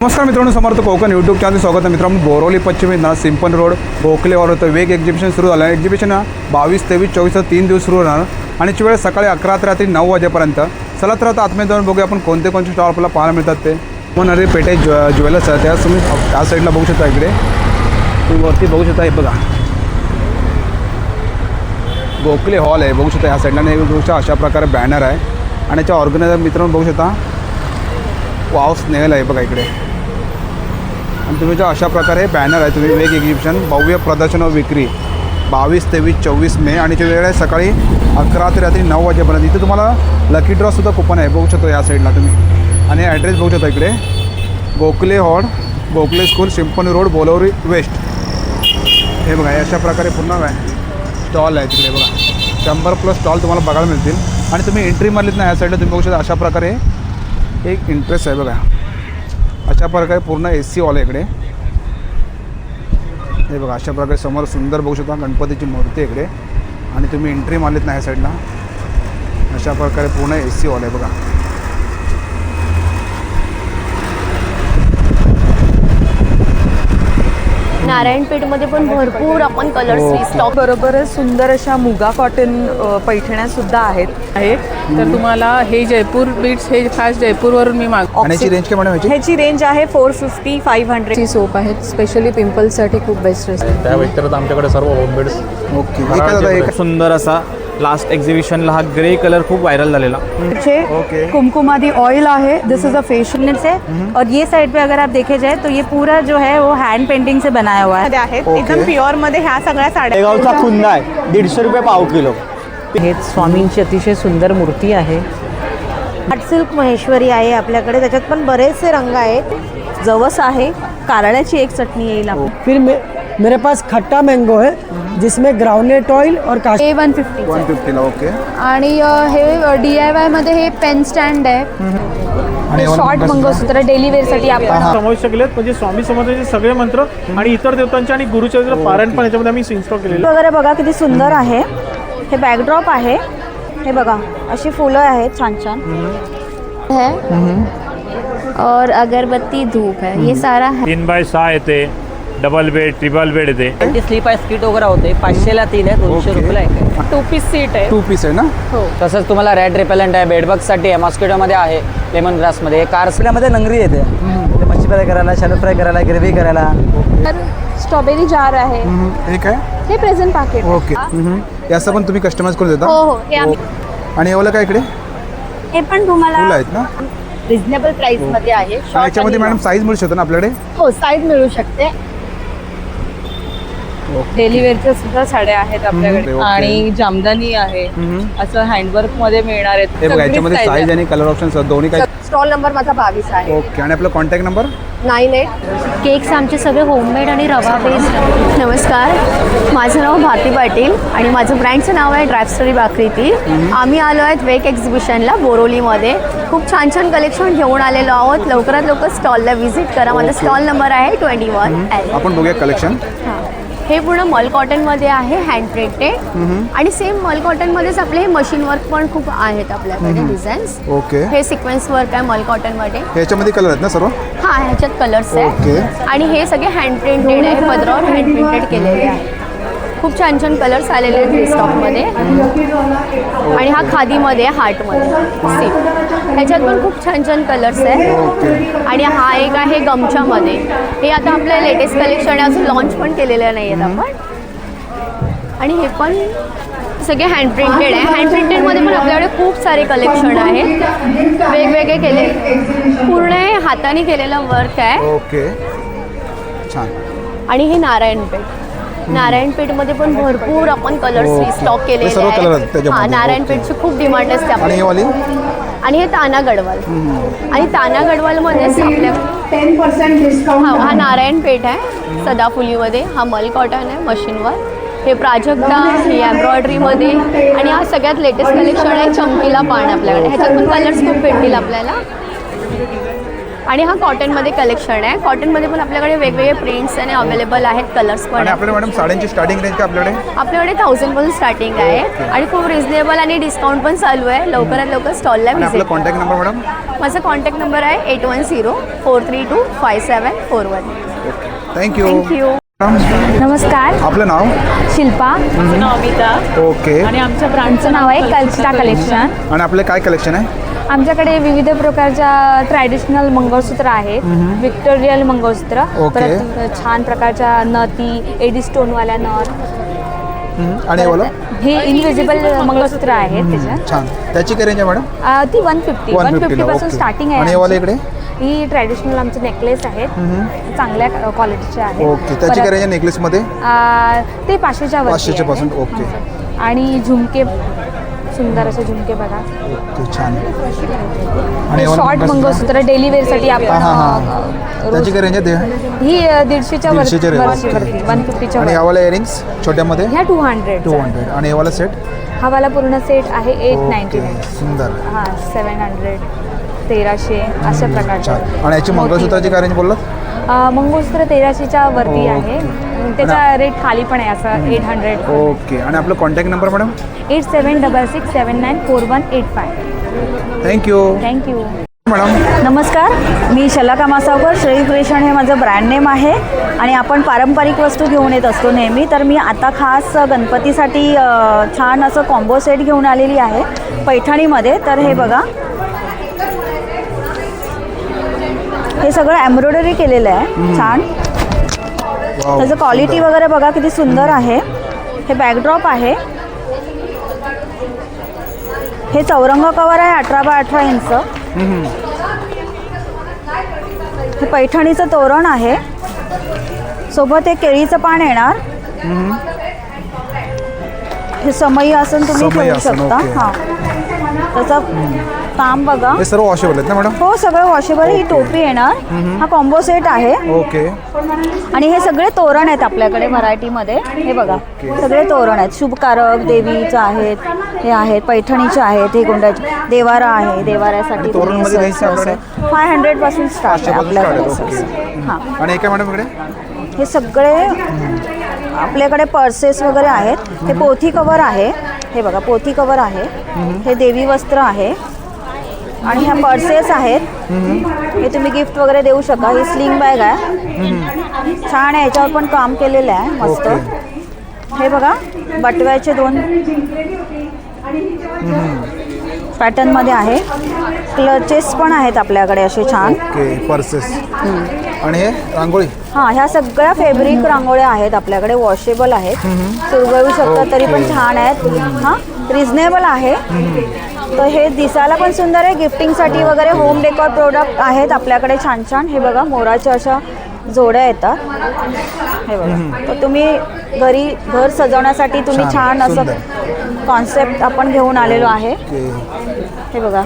नमस्कार मित्रांनो, समर्थ Konkan YouTube channel स्वागत आहे. मित्रांनो, बोरोली पश्चिम ना सिंपन रोड गोखलेवर होतं वेग एक्झिबिशन सुरू झालं आहे. एक्झिबिशन 22, 23, 24 3 दिवस सुरू होणार आणि वेळ सकाळी 11 ते रात्री 9 वाजेपर्यंत. चला तर आता आतमध्ये जाऊन बघूया आपण कोणते कोणते स्टॉल आपल्याला पाहायला मिळतात ते. म्हणून पेटे ज्वेलर्स आहे, त्या तुम्ही त्या साईडला बघू शकता. इकडे तुम्ही वरती बघू शकता, हे बघा गोखले हॉल आहे, बघू शकता ह्या साईडला. आणि बघू शकता अशा प्रकारे बॅनर आहे आणि याच्या ऑर्गनायझर मित्रांनो बघू शकता वाव स्नेहल आहे बघा इकडे. आणि तुम्ही जो अशा प्रकारे बॅनर आहे, तुम्ही वेग एक्झिबिशन भव्य प्रदर्शन व विक्री 22, 23, 24 मे आणि ते वेळ आहे सकाळी 11 ते रात्री 9 वाजेपर्यंत. इथे तुम्हाला लकी ड्रॉसुद्धा कुपन आहे, बघू शकतो या साईडला तुम्ही. आणि ॲड्रेस बघू शकता इकडे गोखले हॉल, गोखले स्कूल, सिंपन रोड, बोलोरी वेस्ट. हे बघा अशा प्रकारे पूर्ण स्टॉल आहे तिकडे बघा. 100+ स्टॉल तुम्हाला बघायला मिळतील. आणि तुम्ही एंट्री मारलीत ना ह्या साईडला तुम्ही बघू शकता अशा प्रकारे एक इंटरेस्ट आहे बघा. अशा प्रकारे पूर्ण AC हॉल आहे इकडे. हे बघा अशा प्रकारे समोर सुंदर बघू शकता गणपतीची मूर्ती इकडे. आणि तुम्ही एंट्री मारलीत ना ह्या साईडला अशा प्रकारे पूर्ण AC हॉल आहे बघा. नारायणपेठमध्ये पण भरपूर आपण कलर्स स्टॉक बरोबरच सुंदर अशा मुगा कॉटन पैठण्या सुद्धा आहेत. तर तुम्हाला हे जयपूर बीट्स हे खास जयपूरवरून मी आणि याची रेंज काय मॅडम ह्याची रेंज आहे 450 500 ची सोप आहेत, स्पेशली पिंपल्ससाठी खूप बेस्ट असते. त्या व्यतिरिक्त आमच्याकडे सर्व होममेड्स. ओके. हे काय दादा, एक सुंदर असा लास्ट एक्झिबिशनला हा ग्रे कलर खूप व्हायरल झालेला. ओके. कुमकुमादी ऑयल है, दिस इज अ फेशियल से. और ये साइड पे अगर आप देखे जाए तो ये पूरा जो है वो हैंड पेंटिंग से बनाया हुआ है. एकदम प्युअर मध्ये ह्या सगळ्या साड्या. शेगावचा खुंदा आहे, 150 रुपये पाव किलो. हे स्वामींची अतिशय सुंदर मूर्ती आहे. आर्ट सिल्क महेश्वरी आहे आपल्याकडे, त्याच्यात पण बरेचसे रंग आहेत. जवस आहे, कारळ्याची एक चटणी येईल आपली. फिर मेरे पास खट्टा मैंगो है जिसमें ग्राउंडनट ऑयल और काश. 150 ला. ओके. आणि हे DIY मध्ये हे पेन स्टँड आहे, आणि शॉर्ट मंगळसूत्र डेली वेअर साठी आपण समाविष्ट केलेत. म्हणजे स्वामी समर्थांचे सगळे मंत्र आणि इतर देवतांचे आणि गुरुचरित्र पारायण पण याच्यामध्ये आम्ही इन्स्टॉल केलेले. वगैरे बघा किती सुंदर आहे. हे बॅकड्रॉप आहे, हे बघा अशी फुलं आहेत छान छान है और अगरबत्ती धूप है. ये सारा है. 3x6 येते, डबल बेड, ट्रिपल बेड येते. ते स्लीप आहे, स्किट वगैरे होते. 500 ला 3 आहे, 200 रुपयाला एक आहे. 2 पीस सीट आहे. 2 पीस आहे ना. तसंच तुम्हाला रॅड रिपेलंट आहे, बेडबग्ससाठी आहे, मॉस्किटोमध्ये आहे, लेमन ग्रासमध्ये, कारसल्यामध्ये नंगरी येते. मच्छी फ्राय करायला, शॅलो फ्राय करायला, ग्रेव्ही करायला. तर स्ट्रॉबेरी जार आहे. हे काय? हे प्रेझेंट पाकिट. ओके. याचं पण तुम्ही कस्टमाइज करून देता. हो हो, हे आम्ही आणि एवढं काय इकडे हे पण फुलं तुम्हाला आहेत ना. रिझनेबल प्राइस मध्ये आहे. आणि याच्यामध्ये मॅडम साईज मिळू शकतो ना आपल्याकडे. हो, साईज मिळू शकते. डेली वेअरच्या सुद्धा साड्या आहेत आपल्याकडे. ओके. आणि जामदानी आहे, असं हँडवर्क मध्ये मिळणार आहेत. हे बघा याच्यामध्ये सगळीच साईज size आणि कलर ऑप्शन दोन्ही काय. स्टॉल नंबर माझा 22 आहे. ओके. आणि आपला कॉन्टॅक्ट नंबर 98. केक्स आमचे सगळे होममेड आणि रवा बेस्ड. नमस्कार, माझं नाव भारती पाटील आणि माझं ब्रँडचं नाव आहे ड्रायस्टोरी बाकरीती. आम्ही आलो आहेत वेक एक्झिबिशनला बोरोलीमध्ये. खूप छान छान कलेक्शन घेऊन आलेलो आहोत. लवकरात लवकर स्टॉलला व्हिजिट करा. माझा स्टॉल नंबर आहे 21L. आपण बघूया कलेक्शन. हे पूर्ण मल कॉटनमध्ये आहे, हँड प्रिंटेड. आणि सेम मल कॉटनमध्येच आपले हे मशीन वर्क पण खूप आहेत आपल्याकडे डिझाईन्स. ओके. हे सिक्वेन्स वर्क आहे मल कॉटनमध्ये. ह्याच्यामध्ये कलर आहेत ना सर्व. हा, ह्याच्यात कलर्स ओके. आहे. आणि हे सगळे हँड प्रिंटेड आहे, पदरावर हँड प्रिंटेड केलेले आहे. खूप छान छान कलर्स आलेले आहेत हे स्टॉकमध्ये. आणि हा खादीमध्ये हार्टमध्ये सेम. ह्याच्यात पण खूप छान छान कलर्स आहेत. आणि हा एक आहे गमच्यामध्ये. हे आता आपलं लेटेस्ट कलेक्शन आहे, अजून लॉन्च पण केलेलं नाही आहेत आपण. आणि हे पण सगळे हँड प्रिंटेड आहे. हँड प्रिंटेडमध्ये पण आपल्याकडे खूप सारे कलेक्शन आहेत, वेगवेगळे केले. पूर्ण हे हाताने केलेलं वर्क आहे. ओके. छान. आणि हे नारायणपेठ. नारायणपेठमध्ये पण भरपूर आपण कलर्स स्टॉक केलेले सर्व कलर आहेत आहेत. त्याच्यामध्ये. हा, नारायणपेठची खूप डिमांड असते आणि हे आपल्याला. वाली आणि हे ताना गडवाल. आणि ताना गडवालमध्येच आपल्या 10% डिस्काउंट. हा नारायणपेठ आहे सदाफुलीमध्ये. हा मल कॉटन आहे मशीनवर. हे प्राजक्ता, ही एम्ब्रॉयडरीमध्ये. आणि हा सगळ्यात लेटेस्ट कलेक्शन आहे चमकीला पान आपल्याकडे. ह्याच्यात पण कलर्स खूप भेटतील आपल्याला. आणि हा कॉटनमध्ये कलेक्शन आहे. कॉटनमध्ये पण आपल्याकडे वेगवेगळे प्रिंट्स आणि अवेलेबल आहेत, कलर्स पण आणि आहेत. आपल्याला मॅडम साड्यांची स्टार्टिंग रेंज का आपल्याकडे? आपल्याकडे 1000 पासून स्टार्टिंग आहे आणि खूप रिझनेबल आणि डिस्काउंट पण चालू आहे. लवकरात लवकर स्टॉलला आणि आपला व्हिजिट कॉन्टॅक्ट नंबर मॅडम? माझा कॉन्टॅक्ट नंबर आहे 8104325741. थँक्यू. थँक्यू. नमस्कार, आपलं नाव? शिल्पा. ओके. आणि आमच्या ब्रँडचं नाव आहे कल्चरा कलेक्शन. आणि आपलं काय कलेक्शन आहे? आमच्याकडे विविध प्रकारच्या ट्रॅडिशनल मंगळसूत्र आहेत, विक्टोरियल मंगळसूत्र, ओके. परत छान प्रकारच्या नथी, एडी स्टोनवाल्या नथ. आणि वाला? हे इनविजिबल मंगळसूत्र आहेत त्याच्यात. छान. त्याची काय रेंज आहे मॅडम? ती 150 पासून स्टार्टिंग आहे. आणि वाला इकडे? ही ट्रॅडिशनल आमचे नेकलेस आहेत, चांगल्या क्वालिटीचे आहेत. ओके. त्याची काय रेंज आहे नेकलेसमध्ये? ते 500च्या वरती 500च्या पासून. आहे. ओके. आणि झुमके, सुंदर असे झुमके बघा. ओके, छान. आणि शॉर्ट मंगळसूत्र डेली वेअरसाठी आपण त्याची काय रेंज आहे? ही 150च्या वरती 150च्या आणि यावाला इयरिंग्स छोट्यामध्ये? ह्या 200. आणि यावाला सेट? हा वाला पूर्ण सेट आहे 899. सुंदर. हां 700, 1300 अशा प्रकारच्या. आणि याची मंगळसूत्राची काय रेंज बोललात? मंगळसूत्र 1300च्या वरती आहे. त्याचा रेट खाली पण आहे असं 800. ओके. आणि आपलं contact number madam? 8766794185. Thank you madam. नमस्कार, मी शलाका मासावकर. श्री क्रिएशन हे माझं ब्रँड नेम आहे आणि आपण पारंपरिक वस्तू घेऊन येत असतो नेहमी. तर मी आता खास गणपतीसाठी छान असं कॉम्बो सेट घेऊन आलेली आहे पैठणीमध्ये. तर हे बघा, हे सगळं एम्ब्रॉयडरी केलेलं आहे छान. त्याचं क्वालिटी वगैरे बघा किती सुंदर आहे. हे बॅकड्रॉप आहे. हे चौरंग कवर आहे 18x18 इंच. हे पैठणीचं तोरण आहे. सोबत एक केळीचं पान येणार. हे समई आसन तुम्ही ठेवू शकता. हां, त्याचं काम बघा. हे सर्व वॉशेबल आहेत ना मॅडम? हो, सगळं वॉशेबल. ही टोपी येणार. हा कॉम्बो सेट आहे. ओके. आणि हे सगळे तोरण आहेत आपल्याकडे व्हरायटीमध्ये. हे बघा, सगळे तोरण आहेत. शुभकारक देवीचं आहेत, हे आहेत पैठणीचे आहेत, हे गोंड्याचे देवारा आहे. देवाऱ्यासाठी 500 पासून स्टार्ट आहे आपल्याकडे. हां. आणि काय मॅडम इकडे? हे सगळे आपल्याकडे पर्सेस वगैरे आहेत. हे पोथी कवर आहे. हे बघा, पोथी कवर आहे. हे देवी वस्त्र आहे. आणि ह्या पर्सेस आहेत. हे तुम्ही गिफ्ट वगैरे देऊ शकता. ही स्लिंग बॅग आहे. छान आहे. याच्यावर पण काम केलेलं आहे मस्त. हे बघा, बटव्याचे 2 पॅटर्नमध्ये आहे. क्लचेस पण आहेत आपल्याकडे असे छान. ओके. पर्सेस. आणि हे रांगोळी? हां, ह्या सगळ्या फॅब्रिक रांगोळ्या आहेत आपल्याकडे. वॉशेबल आहेत, सुरगळू शकतात तरी पण छान आहेत. हां, रिझनेबल आहे. तर हे दिसायला पण सुंदर आहे. गिफ्टिंगसाठी वगैरे होम डेकोर प्रोडक्ट आहेत आपल्याकडे छान छान. हे बघा, मोराच्या अशा जोड्या येतात. हे बघा, तर तुम्ही घर सजवण्यासाठी तुम्ही छान असं कॉन्सेप्ट आपण घेऊन आलेलो आहे. हे बघा,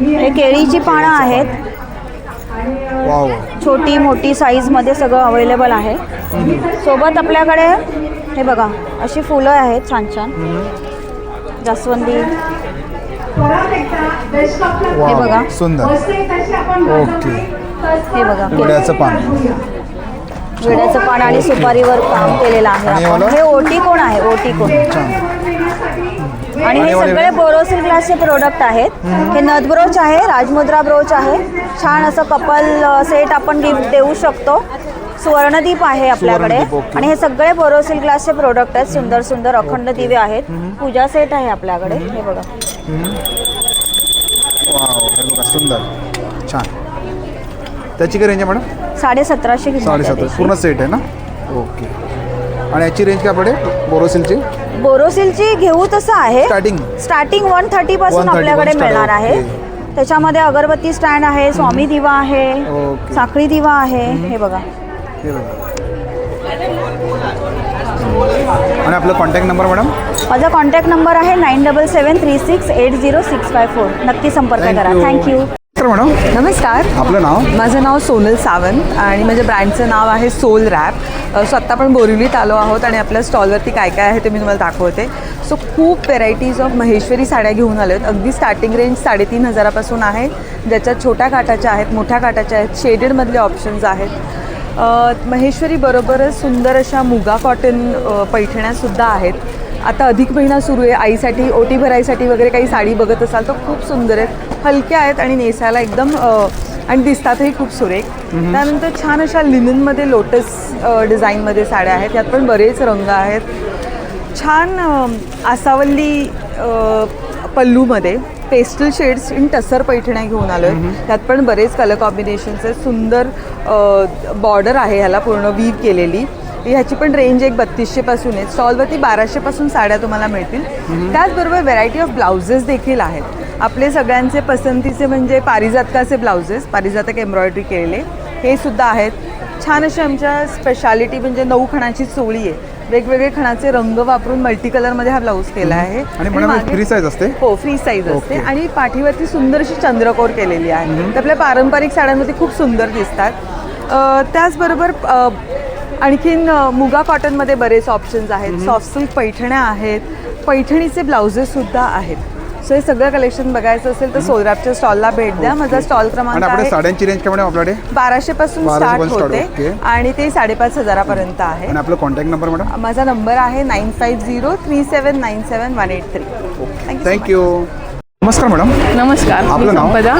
हे केळीची पानं आहेत. छोटी मोठी साईजमध्ये सगळं अवेलेबल आहे. सोबत आपल्याकडे हे बघा, अशी फुलं आहेत छान छान. जास्वंदी. हे बघा, सुंदर. ओके. हे बघा, विड्याचं पान. विड्याचं पान आणि सुपारीवर काम केलेलं आहे. हे ओटी कोण आहे, ओटी कोण. आणि हे सगळे बोरोसिल ग्लासचे प्रोडक्ट आहेत. हे नथ ब्रोच आहे, राजमुद्रा ब्रोच आहे. छान असं कपल सेट आपण गिफ्ट देऊ शकतो. सुवर्णदीप आहे आपल्याकडे. आणि हे सगळे बोरोसिल ग्लासचे प्रोडक्ट आहेत. सुंदर सुंदर अखंड दिवे आहेत. पूजा सेट आहे आपल्याकडे. हे बघा, हे बघा, सुंदर छान. त्याची काय रेंज आहे मॅडम? 1750. 1750 पूर्ण सेट आहे ना? ओके. आणि याची रेंज काय पडे बोरोसिलची? बोरोसिलची घेऊ तसं आहे. स्टार्टिंग 130 पासून आपल्याकडे मिळणार आहे. त्याच्यामध्ये अगरबत्ती स्टँड आहे, स्वामी दिवा आहे, साखळी दिवा आहे. हे बघा. आणि आपला कॉन्टॅक्ट नंबर मॅडम? माझा कॉन्टॅक्ट नंबर आहे 9773680654. नक्की संपर्क करा. थँक्यू. मॅडम नमस्कार, आपलं नाव? माझं नाव सोनल सावंत आणि माझ्या ब्रँडचं नाव आहे सोल रॅप. सो आत्ता आपण बोरिवलीत आलो आहोत आणि आपल्या स्टॉलवरती काय काय आहे ते मी तुम्हाला दाखवते. सो खूप व्हेरायटीज ऑफ महेश्वरी साड्या घेऊन आलो आहेत. अगदी स्टार्टिंग रेंज 3,500पासून आहे, ज्याच्यात छोट्या काठाच्या आहेत, मोठ्या काठाच्या आहेत, शेडेडमधले ऑप्शन्स आहेत. महेश्वरी बरोबरच सुंदर अशा मुगा कॉटन पैठण्यासुद्धा आहेत. आता अधिक महिना सुरू आहे, आईसाठी ओटी भराईसाठी वगैरे काही साडी बघत असाल तर खूप सुंदर आहेत, हलक्या आहेत आणि नेसायला एकदम आणि दिसतातही खूप सुरेख. त्यानंतर छान अशा लिननमध्ये लोटस डिझाईनमध्ये साड्या आहेत, यात पण बरेच रंग आहेत. छान आसावल्ली पल्लूमध्ये पेस्टल शेड्स इन टसर पैठण्या घेऊन आलो आहे, त्यात पण बरेच कलर कॉम्बिनेशन्स आहेत. सुंदर बॉर्डर आहे ह्याला पूर्ण वीव केलेली. ह्याची पण रेंज एक 3200पासून आहे. स्टॉलवरती 1200पासून साड्या तुम्हाला मिळतील. त्याचबरोबर व्हेरायटी ऑफ ब्लाउजेस देखील आहेत. आपले सगळ्यांचे पसंतीचे म्हणजे पारिजातकाचे ब्लाउजेस, पारिजातक एम्ब्रॉयडरी केलेले हे सुद्धा आहेत. छान अशी आमच्या स्पेशालिटी म्हणजे 9 खणाची चोळी आहे, वेगवेगळे खणाचे रंग वापरून मल्टी कलरमध्ये हा ब्लाऊज केला आहे. आणि फ्री साईज असते? हो, फ्री साईज असते. आणि पाठीवरती सुंदर अशी चंद्रकोर केलेली आहे. तर आपल्या पारंपरिक साड्यांमध्ये खूप सुंदर दिसतात. त्याचबरोबर आणखीन मुगा कॉटनमध्ये बरेच ऑप्शन्स आहेत. सॉफ्ट सिल्क पैठण्या आहेत, पैठणीचे ब्लाउजेससुद्धा आहेत. सो हे सगळं कलेक्शन बघायचं असेल तर सोलरॅपच्या स्टॉलला भेट द्या. माझा स्टॉल क्रमांक आहे साड्यांची रेंज काय आपल्याकडे 1200पासून स्टार्ट होते आणि ते 5,500पर्यंत आहे. आणि आपला कॉन्टॅक्ट नंबर मॅडम? माझा नंबर आहे 9503797183. थँक्यू. नमस्कार मॅडम. नमस्कार, मी आपलं नाव? संपदा.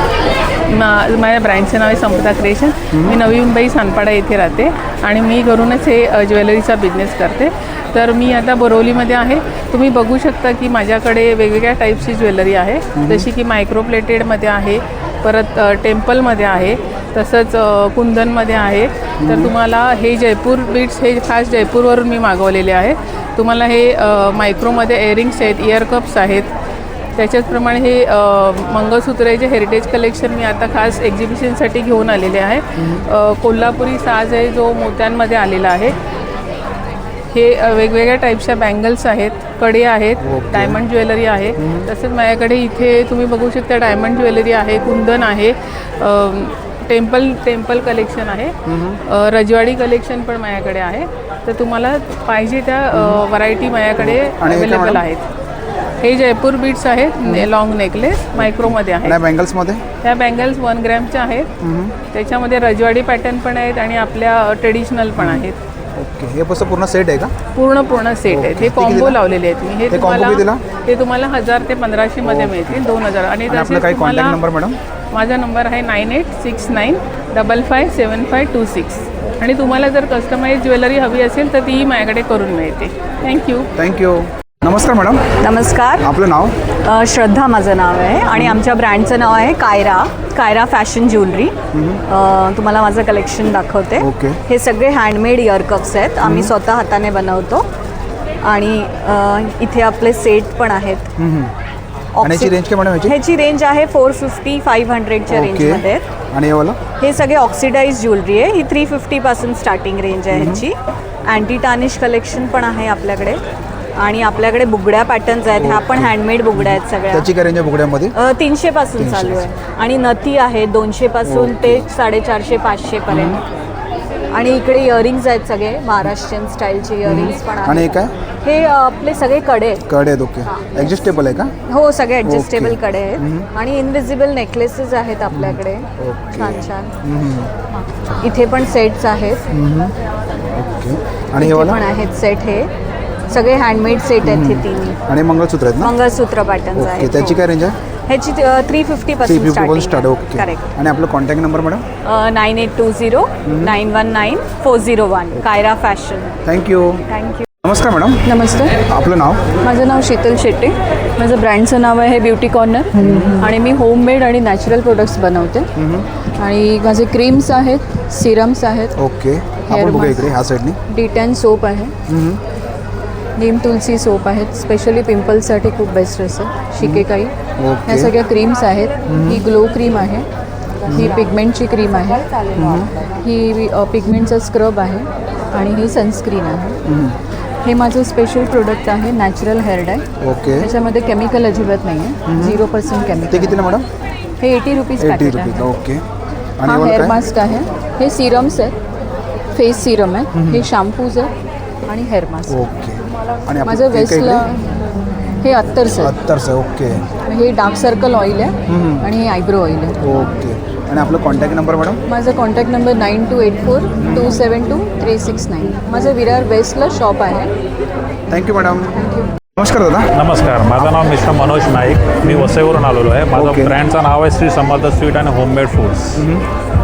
माझ्या ब्रँडचं नाव आहे संपदा क्रिएशन. मी नवी मुंबई सानपाडा येथे राहते आणि मी घरूनच हे ज्वेलरीचा बिझनेस करते. तर मी आता बोरिवलीमध्ये आहे. तुम्ही बघू शकता की माझ्याकडे वेगवेगळ्या टाईपची ज्वेलरी आहे, जशी की मायक्रोप्लेटेडमध्ये आहे, परत टेम्पलमध्ये आहे, तसंच कुंदनमध्ये आहे. तर तुम्हाला हे जयपूर बीट्स हे खास जयपूरवरून मी मागवलेले आहे. तुम्हाला हे मायक्रोमध्ये इयरिंग्स आहेत, इयर कप्स आहेत. त्याच्याचप्रमाणे हे मंगळसूत्राचे हेरिटेज कलेक्शन मी आता खास एक्झिबिशनसाठी घेऊन आलेले आहे. कोल्हापुरी साज आहे जो मोत्यांमध्ये आलेला आहे. हे वेगवेगळ्या टाईपच्या बँगल्स आहेत, कडे आहेत, डायमंड ज्वेलरी आहे. तसंच माझ्याकडे इथे तुम्ही बघू शकता डायमंड ज्वेलरी आहे, कुंदन आहे, टेम्पल कलेक्शन आहे, रजवाडी कलेक्शन पण माझ्याकडे आहे. तर तुम्हाला पाहिजे त्या व्हरायटी माझ्याकडे अवेलेबल आहेत. हे जयपूर बीट्स आहेत, लॉंग नेकलेस मायक्रोमध्ये आहे. बँगल्समध्ये ह्या बँगल्स 1 ग्रॅमच्या आहेत. त्याच्यामध्ये रजवाडी पॅटर्न पण आहेत आणि आपल्या ट्रेडिशनल पण आहेत. ओके. हे पूर्ण सेट आहे का? पूर्ण सेट आहेत. हे कॉम्बो लावलेले आहेत मी. हे तुम्हाला 1000 ते 1500 मध्ये मिळतील, 2000. आणि काही कॉन्टॅक्ट नंबर मॅडम? माझा नंबर आहे 9869557526. आणि तुम्हाला जर कस्टमाइज ज्वेलरी हवी असेल तर तीही माझ्याकडे करून मिळते. थँक्यू. नमस्कार मॅडम. नमस्कार. आपलं नाव? श्रद्धा माझं नाव आहे आणि आमच्या ब्रँडचं नाव आहे कायरा फॅशन ज्वेलरी. तुम्हाला माझं कलेक्शन दाखवते. ओके. हे सगळे हँडमेड इयर कप्स आहेत, आम्ही स्वतः हाताने बनवतो. आणि इथे आपले सेट पण आहेत. ह्याची रेंज काय मॅडम? ह्याची रेंज आहे 450-500च्या रेंजमध्ये. आणि हे सगळे ऑक्सिडाइज ज्वेलरी आहे. ही 350पासून स्टार्टिंग रेंज आहे ह्याची. अँटी टार्निश कलेक्शन पण आहे आपल्याकडे. आणि आपल्याकडे बुगड्या पॅटर्न्स आहेत, ह्या पण हँडमेड बुगड्या आहेत सगळ्या. त्याची काय रेंज आहे बुगड्यामध्ये? 300पासून चालू आहे. आणि नथी आहे 200पासून ते 450-500पर्यंत. आणि इकडे इयरिंग्स आहेत सगळे महाराष्ट्रीयन स्टाईलचे इयरिंग्स पण आहेत. आणि काय? हे आपले सगळे कडे आहेत. ओके. ॲडजस्टेबल आहे का? हो, सगळे ॲडजस्टेबल कडे आहेत. आणि इनविजिबल नेकलेसेस आहेत आपल्याकडे छान. इथे पण सेट्स आहेत. ओके. आणि हे पण आहेत सेट. हे सगळे हँडमेड सेट आहेत हे तिन्ही. आणि मंगळसूत्र आहेत ना? मंगळसूत्र पॅटर्न्स आहेत. त्याची काय रेंज आहे? ह्याची 350पासून स्टार्ट. ओके. करेक्ट. आणि आपलं contact number madam? 9820919401. Kaira fashion. Thank you. नमस्कार मॅडम. नमस्ते. आपलं नाव? माझं नाव शीतल शेट्टी. माझं ब्रँडचं नाव आहे ब्युटी कॉर्नर. आणि मी होममेड आणि नॅचरल प्रोडक्ट्स बनवते. आणि माझे क्रीम्स आहेत, सिरम्स आहेत. ओके. आपण बघूया इकडे ह्या साईडनी. D10 सोप आहे, नीम तुलसी सोप आहेत, स्पेशली पिंपल्ससाठी खूप बेस्ट असं. शिकेकाई. ह्या सगळ्या क्रीम्स आहेत. ही ग्लो क्रीम आहे, ही पिगमेंटची क्रीम आहे, ही पिगमेंटचा स्क्रब आहे आणि ही सनस्क्रीन आहे. हे माझं स्पेशल प्रोडक्ट आहे, नॅचरल हेअर डाय. ओके. त्याच्यामध्ये केमिकल अजिबात नाही आहे, 0% केमिकल. ते कितीला मॅडम? हे 80 रुपीज 80 पॅकेट रुपीज. आहे. ओके. आणि हा एवढं हेअर काय? मास्क आहे. हे सिरम्स आहे, फेस सिरम आहे. हे शॅम्पूज आहे आणि हेअर मास्क. ओके. आणि आपलं माझं ते काय वेस्टला इकडे? हे अत्तरचं आहे. अत्तरचं आहे. ओके. हे डार्क सर्कल ऑइल आहे आणि हे आयब्रो ऑइल आहे. ओके. आणि आपलं कॉन्टॅक्ट नंबर मॅडम? माझा कॉन्टॅक्ट नंबर 9284272369. माझं विरार वेस्टला शॉप आहे. Thank you madam. नमस्कार दादा. नमस्कार, माझं नाव मिस्टर मनोज नाईक. मी वसईवरून आलेलो आहे. माझं ओके. ब्रँडचं नाव आहे Shri Samarth sweet and homemade foods.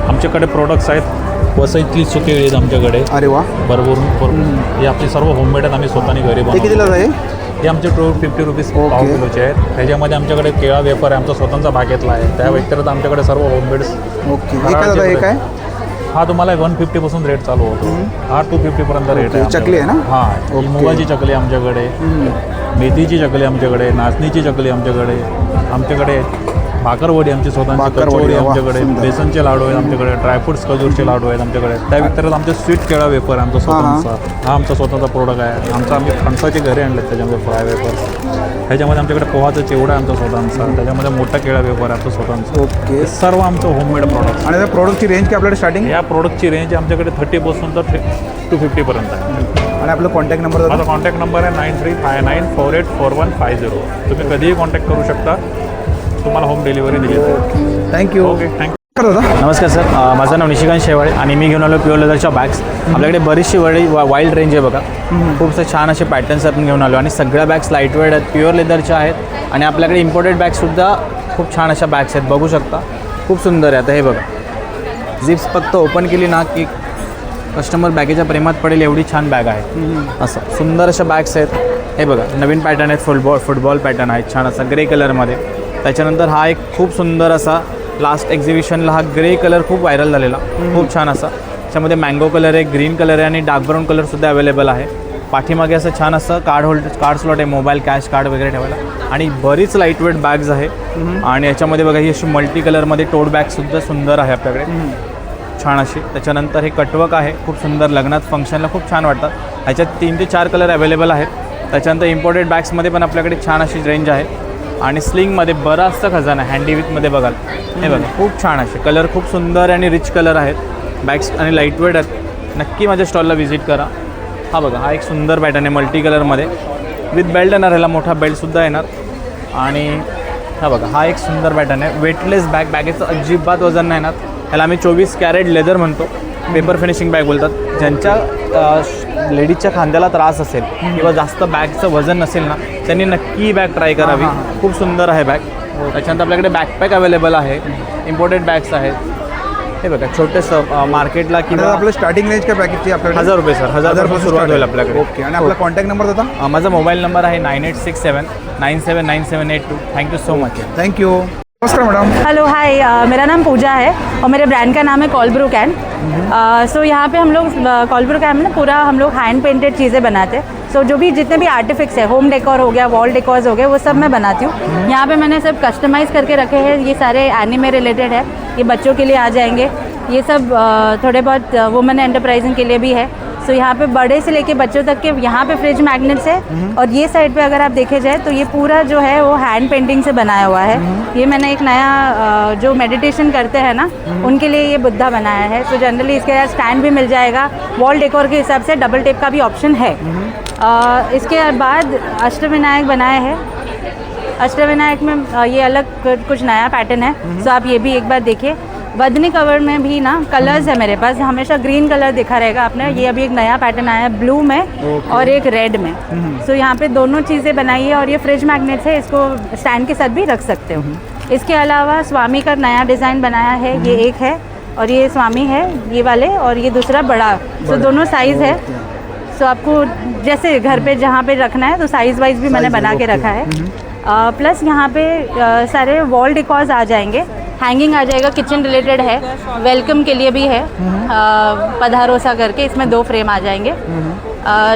आमच्याकडे प्रोडक्ट्स आहेत. वसईतली सुकी आहेत आमच्याकडे. अरे वा. भरभरून हे आपले सर्व होममेड आहेत. आम्ही स्वतःने घरी ते कितीला बनवतो. आहे? हे आमचे 250 रुपीज ओके. पाव किलोचे आहेत. त्याच्यामध्ये आमच्याकडे केळा वेफर आहे, आमचा स्वतःचा भागेतला आहे. त्या व्यतिरिक्त आमच्याकडे सर्व होममेड. ओके. हे काय दादा, हे काय? हा तुम्हाला 150 पासून रेट चालू होतो. हा 250 पर्यंत रेट आहे. चकली आहे ना? हां. ओके. मुगाची चकली आमच्याकडे, मेथीची चकली आमच्याकडे, नाचणीची चकली आमच्याकडे भाकरवडी आमची स्वतःची, भाकरवडी, कचोरी वा, आमच्याकडे, सुंदर. बेसनचे लाडू आहेत आमच्याकडे, ड्रायफ्रुट्स खजूरचे लाडू आहेत आमच्याकडे. त्या व्यतिरिक्त आमचे स्वीट केळा वेफर आहे आमचा स्वतःचा. हा आमचा स्वतःचा प्रोडक्ट आहे. आमचे फणसाचे घरे आणलेत त्याच्यामध्ये फ्राय वेफर्स. ह्याच्यामध्ये आमच्याकडे पोहाचा चिवडा आहे आमचा स्वतःचा. त्याच्यामध्ये मोठा केळा वेफर आहे आमचा स्वतःचा. ओके. सर्व आमचं होममेड प्रोडक्ट. आणि त्या प्रोडक्टची रेंज काय आपल्याकडे स्टार्टिंग? या प्रोडक्टची रेंज आमच्याकडे 30 पासून तर 250 पर्यंत आहे. आणि आपलं कॉन्टॅक्ट नंबर माझा कॉन्टॅक्ट नंबर आहे 9359484150. तुम्ही कधीही कॉन्टॅक्ट करू शकता. तुम्हाला होम डिलिव्हरी दिली जाईल. थँक्यू. Okay, thank you. दादा. नमस्कार सर, माझं नाव निशिकांत शेवाळे आणि मी घेऊन आलो प्युअर लेदरच्या बॅग्स. आपल्याकडे बरीचशी वाईल्ड रेंज आहे बघा. खूपसे छान असे पॅटर्न्स आपण घेऊन आलो आणि सगळ्या बॅग्स लाईटवेट आहेत, प्युअर लेदरच्या आहेत. आणि आपल्याकडे इम्पोर्टेड बॅग्ससुद्धा खूप छान अशा बॅग्स आहेत, बघू शकता. खूप सुंदर आहे. आता हे बघा, झिप्स फक्त ओपन केली ना की कस्टमर बॅगेच्या प्रेमात पडेल एवढी छान बॅग आहे. असं सुंदर अशा बॅग्स आहेत. हे बघा, नवीन पॅटर्न आहेत, फुटबॉल पॅटर्न आहेत छान असा ग्रे कलरमध्ये. त्याच्यानंतर हा एक खूप सुंदर असा लास्ट एक्झिबिशनला हा ग्रे कलर खूप व्हायरल झालेला, खूप छान असा. त्याच्यामध्ये मँगो कलर आहे, ग्रीन कलर आहे आणि डार्क ब्राऊन कलरसुद्धा अवेलेबल आहे. पाठीमागे असं छान असं कार्ड स्लॉट आहे, मोबाईल कॅश कार्ड वगैरे ठेवायला. आणि बरीच लाईटवेट बॅग्स आहे. आणि याच्यामध्ये बघा ही अशी मल्टी कलरमध्ये टोट बॅगसुद्धा सुंदर आहे आपल्याकडे, छान अशी. त्याच्यानंतर हे कटवर्क आहे, खूप सुंदर, लग्नात फंक्शनला खूप छान वाटतात. ह्याच्यात 3 ते 4 कलर अवेलेबल आहेत. त्याच्यानंतर इम्पोर्टेड बॅग्समध्ये पण आपल्याकडे छान अशी रेंज आहे. आणि स्लिंगमध्ये बराचसा खजाना आहे, हँडी विथमध्ये बघाल. हे बघा, खूप छान असे कलर, खूप सुंदर आणि रिच कलर आहेत बॅग्स आणि लाईटवेट आहेत. नक्की माझ्या स्टॉलला व्हिजिट करा. हा बघा, हा एक सुंदर पॅटर्न आहे मल्टी कलरमध्ये, विथ बेल्ट येणार, ह्याला मोठा बेल्टसुद्धा येणार. आणि हा बघा, हा एक सुंदर पॅटर्न आहे, वेटलेस बॅग, बॅगेचं अजिबात वजन नाही येणार. ह्याला आम्ही 24 कॅरेट लेदर म्हणतो, पेपर फिनिशिंग बॅग बोलतात. ज्यांच्या लेडीजच्या खांद्याला त्रास असेल किंवा जास्त बॅगचं वजन नसेल ना, त्यांनी नक्की ही बॅग ट्राय करावी. खूप सुंदर आहे बॅग. त्याच्यानंतर आपल्याकडे बॅकपॅक अवेलेबल आहे, इम्पोर्टेड बॅग्स आहेत. हे बघा, छोटंसं मार्केटला किंवा आपलं स्टार्टिंग रेंज काय पॅकेजची आपल्याकडे? 1000 रुपये सर, 1000 रुपये सुरुवात होईल आपल्याकडे. ओके. आणि आपला कॉन्टॅक्ट नंबर होता? माझा मोबाईल नंबर आहे 9867979782. Thank you so much. थँक्यू. नमस्कार मैडम. हेलो हाय, मेरा नाम पूजा है और मेरे ब्रांड का नाम है कॉलब्रू कैन. सो यहाँ पे हम लोग कॉलब्रू कैन में ना पूरा हम लोग हैंड पेंटेड चीज़ें बनाते हैं. सो जो भी जितने भी आर्टिफिक्स है, होम डेकोर हो गया, वॉल डेकोर्स हो गए, वो सब मैं बनाती हूँ. यहाँ पे मैंने सब कस्टमाइज़ करके रखे हैं. ये सारे एनिमे रिलेटेड है, ये बच्चों के लिए आ जाएंगे. ये सब थोड़े बहुत वुमेन एंटरप्राइजिंग के लिए भी है. सो यहाँ पे बड़े से लेके बच्चों तक के यहाँ पे फ्रिज मैग्नेट्स है. और ये साइड पे अगर आप देखे जाए तो ये पूरा जो है वो हैंड पेंटिंग से बनाया हुआ है. ये मैंने एक नया जो मेडिटेशन करते हैं ना, उनके लिए ये बुद्धा बनाया है. तो जनरली इसके साथ स्टैंड भी मिल जाएगा. वॉल डेकोर के हिसाब से डबल टेप का भी ऑप्शन है. इसके बाद अष्टविनायक बनाया है. अष्टविनायक में ये अलग कुछ नया पैटर्न है, सो आप ये भी एक बार देखिए. बदनी कवर में भी ना कलर्स है मेरे पास, हमेशा ग्रीन कलर दिखा रहेगा आपने. ये अभी एक नया पैटर्न आया है ब्लू में और एक रेड में. सो यहाँ पे दोनों चीज़ें बनाई है. और ये फ्रिज मैग्नेट्स है, इसको स्टैंड के साथ भी रख सकते हो. इसके अलावा स्वामी का नया डिज़ाइन बनाया है. ये एक है और ये स्वामी है ये वाले, और ये दूसरा बड़ा. सो दोनों साइज़ है. सो आपको जैसे घर पे जहाँ पे रखना है तो साइज़ वाइज भी मैंने बना के रखा है. प्लस यहाँ पे सारे वॉल डेकोर्स आ जाएंगे. हैंगिंग आ जाएगा, किचन रिलेटेड है, वेलकम के लिए भी है. पधारोसा करके इसमें 2 फ्रेम आ जाएंगे.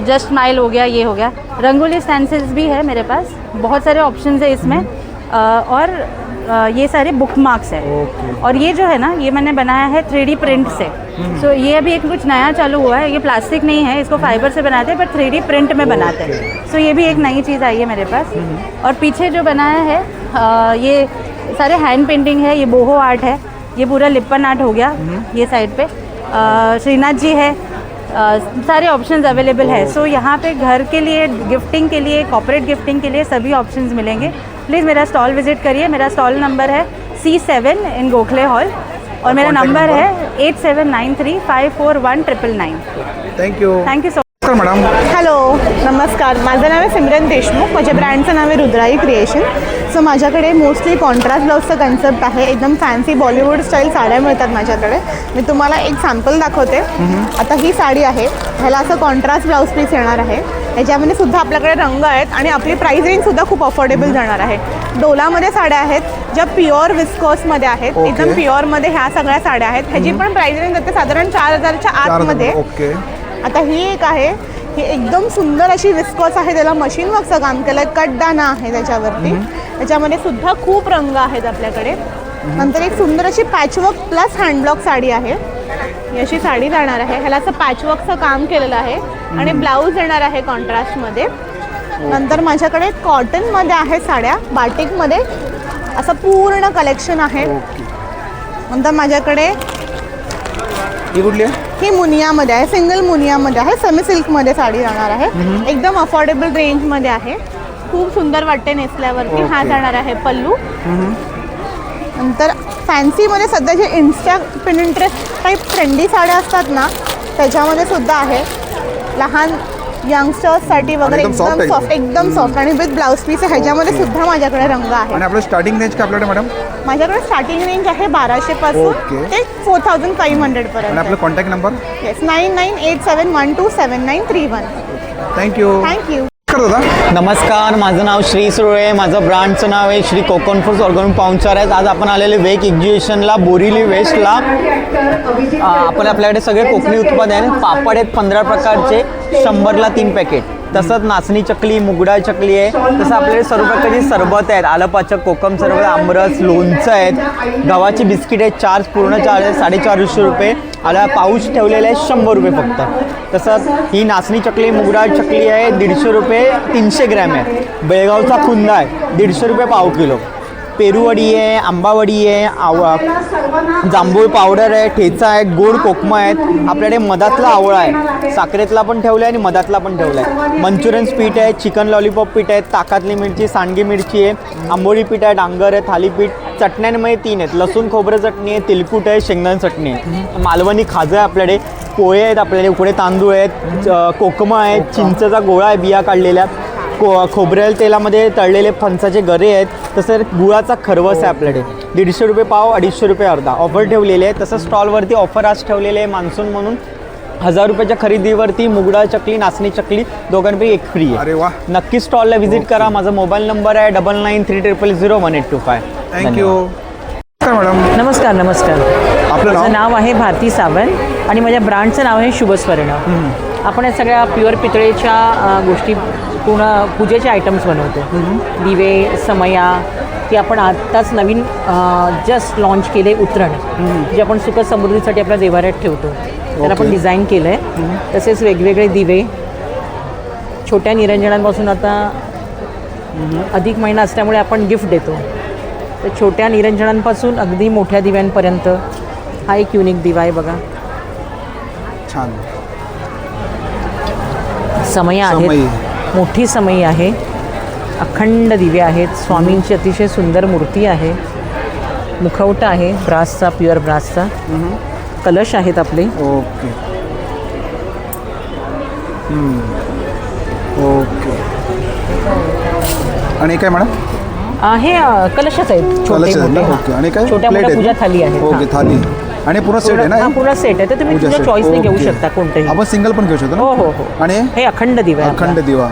जस्ट स्माइल हो गया, ये हो गया. रंगोली स्टेंसिल्स भी है मेरे पास, बहुत सारे ऑप्शंस है इसमें. और ये सारे बुक मार्क्स है. और ये जो है ना, ये मैंने बनाया है 3D प्रिंट से. सो ये अभी एक कुछ नया चालू हुआ है. ये प्लास्टिक नहीं है, इसको फाइबर से बनाते हैं, बट 3D प्रिंट में बनाते हैं. सो ये भी एक नई चीज़ आई है मेरे पास. और पीछे जो बनाया है ये सारे हैंड पेंटिंग है, ये बोहो आर्ट है, ये पूरा लिप्पन आर्ट हो गया ये साइड पे। श्रीनाथ जी है, सारे ऑप्शंस अवेलेबल है। सो यहाँ पे घर के लिए, गिफ्टिंग के लिए, कॉर्पोरेट गिफ्टिंग के लिए सभी ऑप्शंस मिलेंगे। प्लीज़ मेरा स्टॉल विजिट करिए। मेरा स्टॉल नंबर है C7 इन गोखले हॉल और मेरा नंबर है 8793541999। थँक्यू सो मॅडम हॅलो नमस्कार, माझं नाव आहे सिमरन देशमुख. माझ्या ब्रँडचं नाव आहे रुद्राई क्रिएशन. सो माझ्याकडे मोस्टली कॉन्ट्रास्ट ब्लाऊजचं कन्सेप्ट आहे. एकदम फॅन्सी बॉलिवूड स्टाईल साड्या मिळतात माझ्याकडे. मी तुम्हाला एक सॅम्पल दाखवते. आता ही साडी आहे, ह्याला असं कॉन्ट्रास्ट ब्लाऊज पीस येणार आहे. ह्याच्यामध्ये सुद्धा आपल्याकडे रंग आहेत आणि आपली प्राईस रेंजसुद्धा खूप अफोर्डेबल जाणार आहे. डोलामध्ये साड्या आहेत ज्या प्युअर विस्कॉसमध्ये आहेत. एकदम प्युअरमध्ये ह्या सगळ्या साड्या आहेत. ह्याची पण प्राईस रेंज जाते साधारण 4000च्या आतमध्ये. आता ही एक आहे, ही एकदम सुंदर अशी विस्कॉस आहे. त्याला मशीन वर्कचं काम केलं आहे, कटदाना आहे त्याच्यावरती. त्याच्यामध्ये सुद्धा खूप रंग आहेत आपल्याकडे. नंतर एक सुंदर अशी पॅचवर्क प्लस हँडब्लॉक साडी आहे. ही अशी साडी जाणार आहे, ह्याला असं पॅचवर्कचं काम केलेलं आहे आणि ब्लाऊज येणार आहे कॉन्ट्रास्टमध्ये. नंतर माझ्याकडे कॉटनमध्ये आहे साड्या, बाटिकमध्ये असं पूर्ण कलेक्शन आहे. नंतर माझ्याकडे ही कुठली आहे? ही मुनियामध्ये आहे, सिंगल मुनियामध्ये आहे, सेमी सिल्कमध्ये साडी राहणार आहे. एकदम अफोर्डेबल रेंजमध्ये आहे. खूप सुंदर वाटते नेसल्यावरती. हा जाणार आहे पल्लू. नंतर फॅन्सीमध्ये सध्या जे इन्स्टा पिनिंटरेस्ट टाईप ट्रेंडी साड्या असतात ना, त्याच्यामध्ये सुद्धा आहे. लहान यंगस्टर्ससाठी वगैरे एकदम सॉफ्ट आणि विथ ब्लाऊज पीस. ह्याच्यामध्ये सुद्धा माझ्याकडे रंग आहे. आणि आपलं स्टार्टिंग रेंज काय आपल्याकडे मॅडम? माझ्याकडे स्टार्टिंग रेंज आहे 1200 पासून ते 4500 पर्यंत. आणि आपला कॉन्टॅक्ट नंबर? येस, 9987127931. थँक्यू. दादा नमस्कार, माझं नाव श्री सुरळे. माझं ब्रँडचं नाव आहे श्री कोकण फूड्स ऑर्गॅनिक पाहुणचार आहेत. आज आपण आलेले वेक एक्झिबिशनला बोरिवली वेस्टला. आपल्याकडे सगळे कोकणी उत्पादन आहे. पापड आहेत 15 प्रकारचे, 100ला 3 पॅकेट. तसंच नाचणी चकली, मुगडा चकली आहे. तसं आपल्याकडे सर्व प्रकारची सरबत आहेत, आलं पाचक, कोकम सरबत, आमरस, लोणचं आहेत. गव्हाची बिस्किट आहेत, चार्ज पूर्ण चार्ज आहे 450 रुपये. आला पाऊच ठेवलेला आहे 100 रुपये फक्त. तसंच ही नाचणी चकली, मुगडा चकली आहे 150 रुपये 300 ग्रॅम आहे. बेळगावचा खुंदा आहे 150 रुपये पाव किलो. पेरूवडी आहे, आंबावडी आहे, जांभूळ पावडर आहे, ठेचा आहे, गोड कोकमा आहेत. आपल्याकडे मधातला आवळा आहे, साखरेतला पण ठेवला आहे आणि मधातला पण ठेवला आहे. मंचुरियन पीठ आहे, चिकन लॉलीपॉप पीठ आहे, ताकातली मिरची, सांडगी मिरची आहे, आंबोळी पीठ आहे, डांगर आहे, थालीपीठ. चटण्यांमध्ये 3 आहेत, लसूण खोबरं चटणी आहे, तिलकुट आहे, शेंगदाणा चटणी आहे. मालवणी खाजं आहे आपल्याकडे, पोहे आहेत आपल्याकडे, उकडे तांदूळ आहेत, कोकमा आहे, चिंचेचा गोळा आहे बिया काढलेल्या, खोबरेल तेलामध्ये तळलेले फणसाचे गरे आहेत. तसं गुळाचा खरवस आहे आपल्याकडे 150 रुपये पाव, 250 रुपये अर्धा. ऑफर ठेवलेली आहे. तसं स्टॉलवरती ऑफर आज ठेवलेले आहे मान्सून म्हणून. 1000 रुपयाच्या खरेदीवरती मुगडा चकली, नाचणी चकली दोघांपैकी एक फ्री आहे. अरे वा, नक्की स्टॉलला व्हिजिट करा. माझा मोबाईल नंबर आहे 9930001825. थँक्यू. मॅडम नमस्कार. आपलं नाव आहे भारती सावंत आणि माझ्या ब्रँडचं नाव आहे शुभस्वर्ण. आपण या सगळ्या प्युअर पितळेच्या गोष्टी, पूर्ण पूजेचे आयटम्स बनवतो. दिवे, समया, की आपण आत्ताच नवीन जस्ट लॉन्च केले उतरण, जे आपण सुख समृद्धीसाठी आपल्या देवाऱ्यात ठेवतो. त्याला आपण डिझाईन केलं आहे. तसेच वेगवेगळे दिवे, छोट्या निरंजनांपासून आता अधिक महिना असल्यामुळे आपण गिफ्ट देतो. तर छोट्या निरंजनांपासून अगदी मोठ्या दिव्यांपर्यंत हा एक युनिक दिवा आहे बघा. छान. समया आहेत, मोठी समई आहे, अखंड दिवे आहेत, स्वामींची अतिशय सुंदर मूर्ती आहे, मुखवटा आहे ब्रासचा, प्युअर ब्रासचा, कलश आहेत आपले. ओके. आणि काय मॅडम? हे कलशच आहेत छोटे मोठे. आणि काय छोट्या मोठ्या पूजा थाली आहेत. ओके, थाली. आणि पूर्ण सेट आहे ना? पूर्ण सेट आहे. तर तुम्ही तुमच्या चॉईसने घेऊ शकता कोणतेही. आपण सिंगल पण घेऊ शकतो ना? हो. आणि हे अखंड दिवा, अखंड दिवा,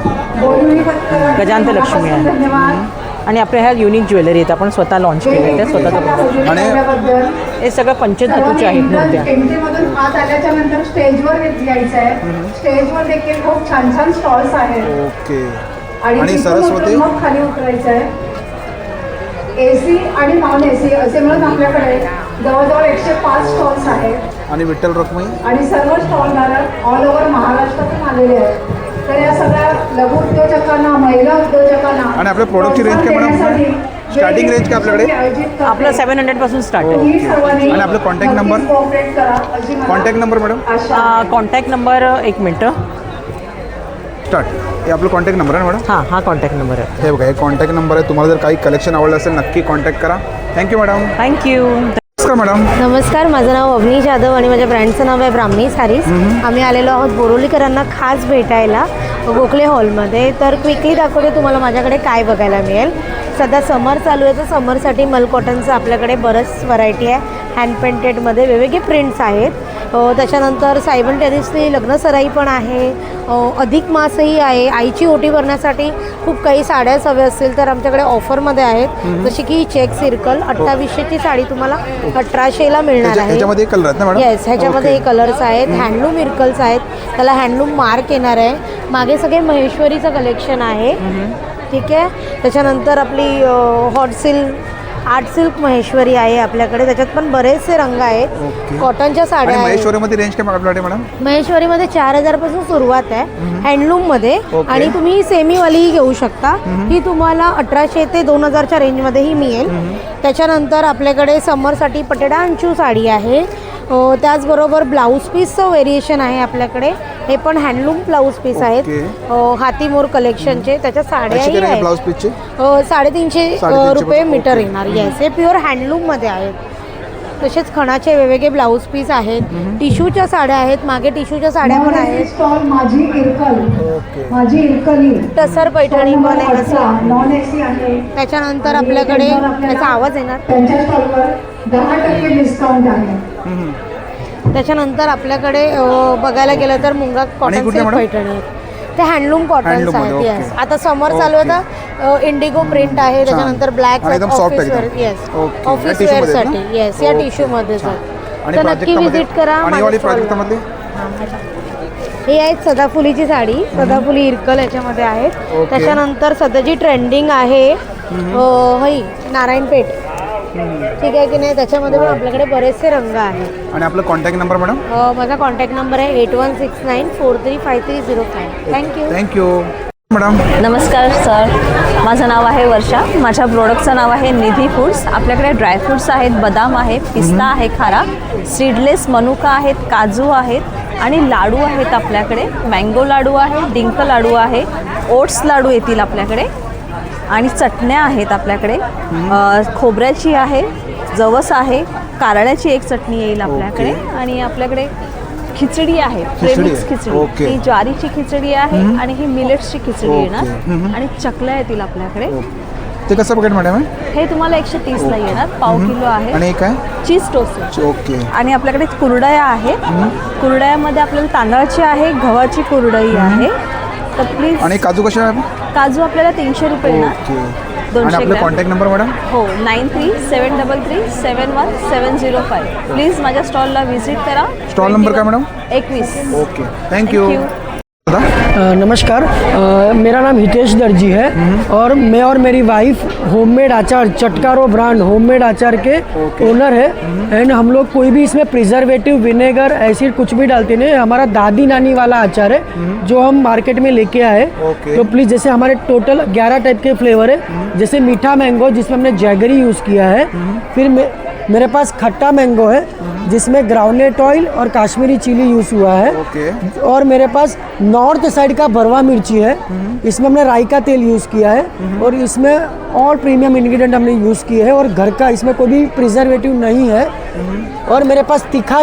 गजांत लक्ष्मी आहे. आणि आपल्या ह्या युनिक ज्वेलरी आहेत, आपण स्वतः लॉन्च केल्या त्या स्वतःचा. आणि हे सगळं पंचधातूचे आहेत मूर्त्या. एमटीमधून आत आल्याच्या नंतर स्टेजवर यायचं आहे. स्टेजवर देखील खूप छान छान स्टॉल्स आहेत. ओके. आणि सरस्वती मग खाली उतरायचं आहे. AC आणि नॉन AC असे मिळून आपल्याकडे जवळजवळ 105 स्टॉल्स आहेत. आणि विठ्ठल रखुमाई आणि सर्व स्टॉलधारक ऑल ओव्हर महाराष्ट्रातून आलेले आहेत. तर या सगळ्या लघु उद्योजकांना, महिला उद्योजकांना आणि आपल्या प्रोडक्टची रेंज काय मॅडम? स्टार्टिंग रेंज काय आपल्याकडे? आपलं 700 पासून स्टार्ट आहे. आणि आपलं contact number madam? Contact number 1 मिनटं. स्टार्ट. हे आपलं कॉन्टॅक्ट नंबर आहे मॅडम? हां, हा कॉन्टॅक्ट नंबर आहे. हे बघा, हे कॉन्टॅक्ट नंबर आहे. तुम्हाला जर काही कलेक्शन आवडलं असेल नक्की कॉन्टॅक्ट करा. Thank you madam. थँक्यू. नमस्कार मॅडम. नमस्कार, माझं नाव अवनी जाधव आणि माझ्या ब्रँडचं नाव आहे ब्राह्मी सारीज. आम्ही आलेलो आहोत बोरोलीकरांना खास भेटायला गोखले हॉलमध्ये. तर क्विकली दाखवते तुम्हाला माझ्याकडे काय बघायला मिळेल. सध्या समर चालू आहे तर समरसाठी मल कॉटनचं आपल्याकडे बरंच व्हरायटी आहे. हँड पेंटेडमध्ये वेगवेगळे प्रिंट्स आहेत. त्याच्यानंतर सायमल्टेनियसली लग्न सराई पण आहे. अधिक मासही आहे. आईची ओटी भरण्यासाठी खूप काही साड्या हव्या असतील तर आमच्याकडे ऑफरमध्ये आहेत. जशी की चेक सर्कल 2800ची साडी तुम्हाला 1800ला मिळणार आहे. ह्याच्यामध्ये कलर आहेत ना मॅडम? येस, ह्याच्यामध्ये कलर्स आहेत. हँडलूम इरकल्स आहेत. त्याला हँडलूम मार्क येणार आहे. मागे सगळे महेश्वरीचं कलेक्शन आहे. ठीक आहे. त्याच्यानंतर आपली hot silk art silk Maheshwari आहे आपल्याकडे. त्याच्यात पण बरेचसे रंग आहेत. कॉटनच्या साड्या आहेत. महेश्वरीमध्ये रेंज काय आपल्याकडे मॅडम? महेश्वरीमध्ये 4000 पासून सुरुवात आहे हँडलूममध्ये. आणि तुम्ही सेमीवालीही घेऊ शकता. ही तुम्हाला 1800 ते 2000च्या रेंजमध्येही मिळेल. त्याच्यानंतर आपल्याकडे समरसाठी पटेडा अंचू साडी आहे. त्याचबरोबर ब्लाऊज पीसचं व्हेरिएशन आहे आपल्याकडे. हे पण हँडलूम ब्लाऊज पीस आहेत. हातीमोर कलेक्शनचे. त्याच्या साड्याही आहेत. ब्लाऊज पीसचे 350 रुपये मीटर येणार. येस, हे प्युअर हँडलूममध्ये आहेत. तसेच खणाचे वेगवेगळे ब्लाऊज पीस आहेत. टिश्यूच्या साड्या आहेत. मागे टिश्यूच्या साड्या पण आहेत. टसर पैठणी पण आहे. त्याच्यानंतर आपल्याकडे त्याचा आवाज येणार. त्याच्यानंतर आपल्याकडे बघायला गेलं तर मुंगा कॉटन सिल्क पैठणी आहेत. ते हँडलूम कॉटन्स आहेत. येस, आता समर चालू आहे तर इंडिगो प्रिंट आहे. त्याच्यानंतर black office wear. Yes, office वेअरसाठी. येस, या टिश्यूमध्येच आहे. तर नक्की व्हिजिट करा. हे आहेत सदाफुलीची साडी. सदाफुली इरकल याच्यामध्ये आहेत. त्याच्यानंतर सध्या जी ट्रेंडिंग आहे ही नारायणपेठ. ठीक आहे की नाही. त्याच्यामध्ये पण आपल्याकडे बरेचसे रंग आहेत. आणि आपला कॉन्टॅक्ट नंबर मॅडम? माझा कॉन्टॅक्ट नंबर आहे 8169435305. Thank you madam. नमस्कार सर, माझं नाव आहे वर्षा. माझ्या प्रोडक्टचं नाव आहे निधी फूड्स. आपल्याकडे ड्रायफ्रूट्स आहेत. बदाम आहे, पिस्ता आहे खारा, सीडलेस मनुका आहेत, काजू आहेत आणि लाडू आहेत आपल्याकडे. मँगो लाडू आहे, डिंक लाडू आहे, ओट्स लाडू येतील आपल्याकडे आणि चटण्या आहेत आपल्याकडे. खोबऱ्याची आहे, जवस आहे, कारळ्याची एक चटणी येईल आपल्याकडे आणि आपल्याकडे खिचडी आहे, प्रेमिक्स खिचडी. ही ज्वारीची खिचडी आहे आणि ही मिलेट्सची खिचडी येणार आणि चकल्या येतील आपल्याकडे. ते कसं पॅकेट मॅडम? हे तुम्हाला 130ला येणार. पाव किलो आहे. आणि काय? चीज टोस्ट. ओके. आणि आपल्याकडे कुरडया आहेत. कुरडयामध्ये आपल्याला तांदळाची आहे, गव्हाची कुरडई आहे. तर प्लीज. आणि काजू कशा आहे? काजू आपल्याला 300 रुपये येणार. 200 आपला कॉन्टॅक्ट नंबर मॅडम? हो, 9373371705. प्लीज माझ्या स्टॉलला व्हिजिट करा. स्टॉल नंबर काय मॅडम? 21. Okay, thank you. नमस्कार, मेरा नाम हितेश दर्जी है और मैं और मेरी वाइफ होममेड अचार चटकारो ब्रांड होममेड अचार के ओनर है. एंड हम लोग कोई भी इसमें प्रिजर्वेटिव, विनेगर, एसिड कुछ भी डालते नहीं. हमारा दादी नानी वाला अचार है जो हम मार्केट में लेके आए. तो प्लीज़, जैसे हमारे टोटल 11 टाइप के फ्लेवर है. जैसे मीठा मैंगो जिसमें हमने जैगरी यूज़ किया है. फिर मेरे पास खट्टा मैंगो है जिसमें ग्राउंडनट ऑयल और काश्मीरी चिली यूज़ हुआ है. और मेरे पास नॉर्थ साइड का भरवा मिर्ची है. इसमें हमने राई का तेल यूज़ किया है और इसमें और प्रीमियम इंग्रेडिएंट हमने यूज़ किए हैं और घर का, इसमें कोई भी प्रिजर्वेटिव नहीं है. और मेरे पास तीखा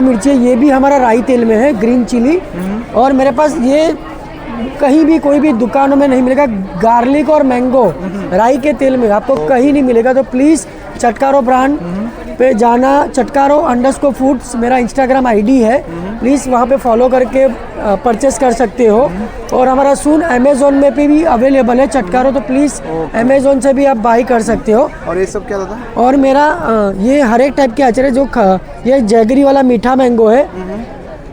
मिर्ची ये भी हमारा राई तेल में है, ग्रीन चिली. और मेरे पास ये कहीं भी कोई भी दुकानों में नहीं मिलेगा. गार्लिक और मैंगो राई के तेल में आपको कहीं नहीं मिलेगा. तो प्लीज़ चटकारो ब्रांड पे जाना. चटकारो_फूड्स मेरा इंस्टाग्राम आईडी है. प्लीज़ वहाँ पे फॉलो करके परचेस कर सकते हो. और हमारा सून अमेज़ोन में भी अवेलेबल है चटकारो. तो प्लीज़ अमेज़ोन से भी आप बाई कर सकते हो. और ये सब क्या था? और मेरा ये हर एक टाइप के अचार है. जो ये जैगरी वाला मीठा मैंगो है,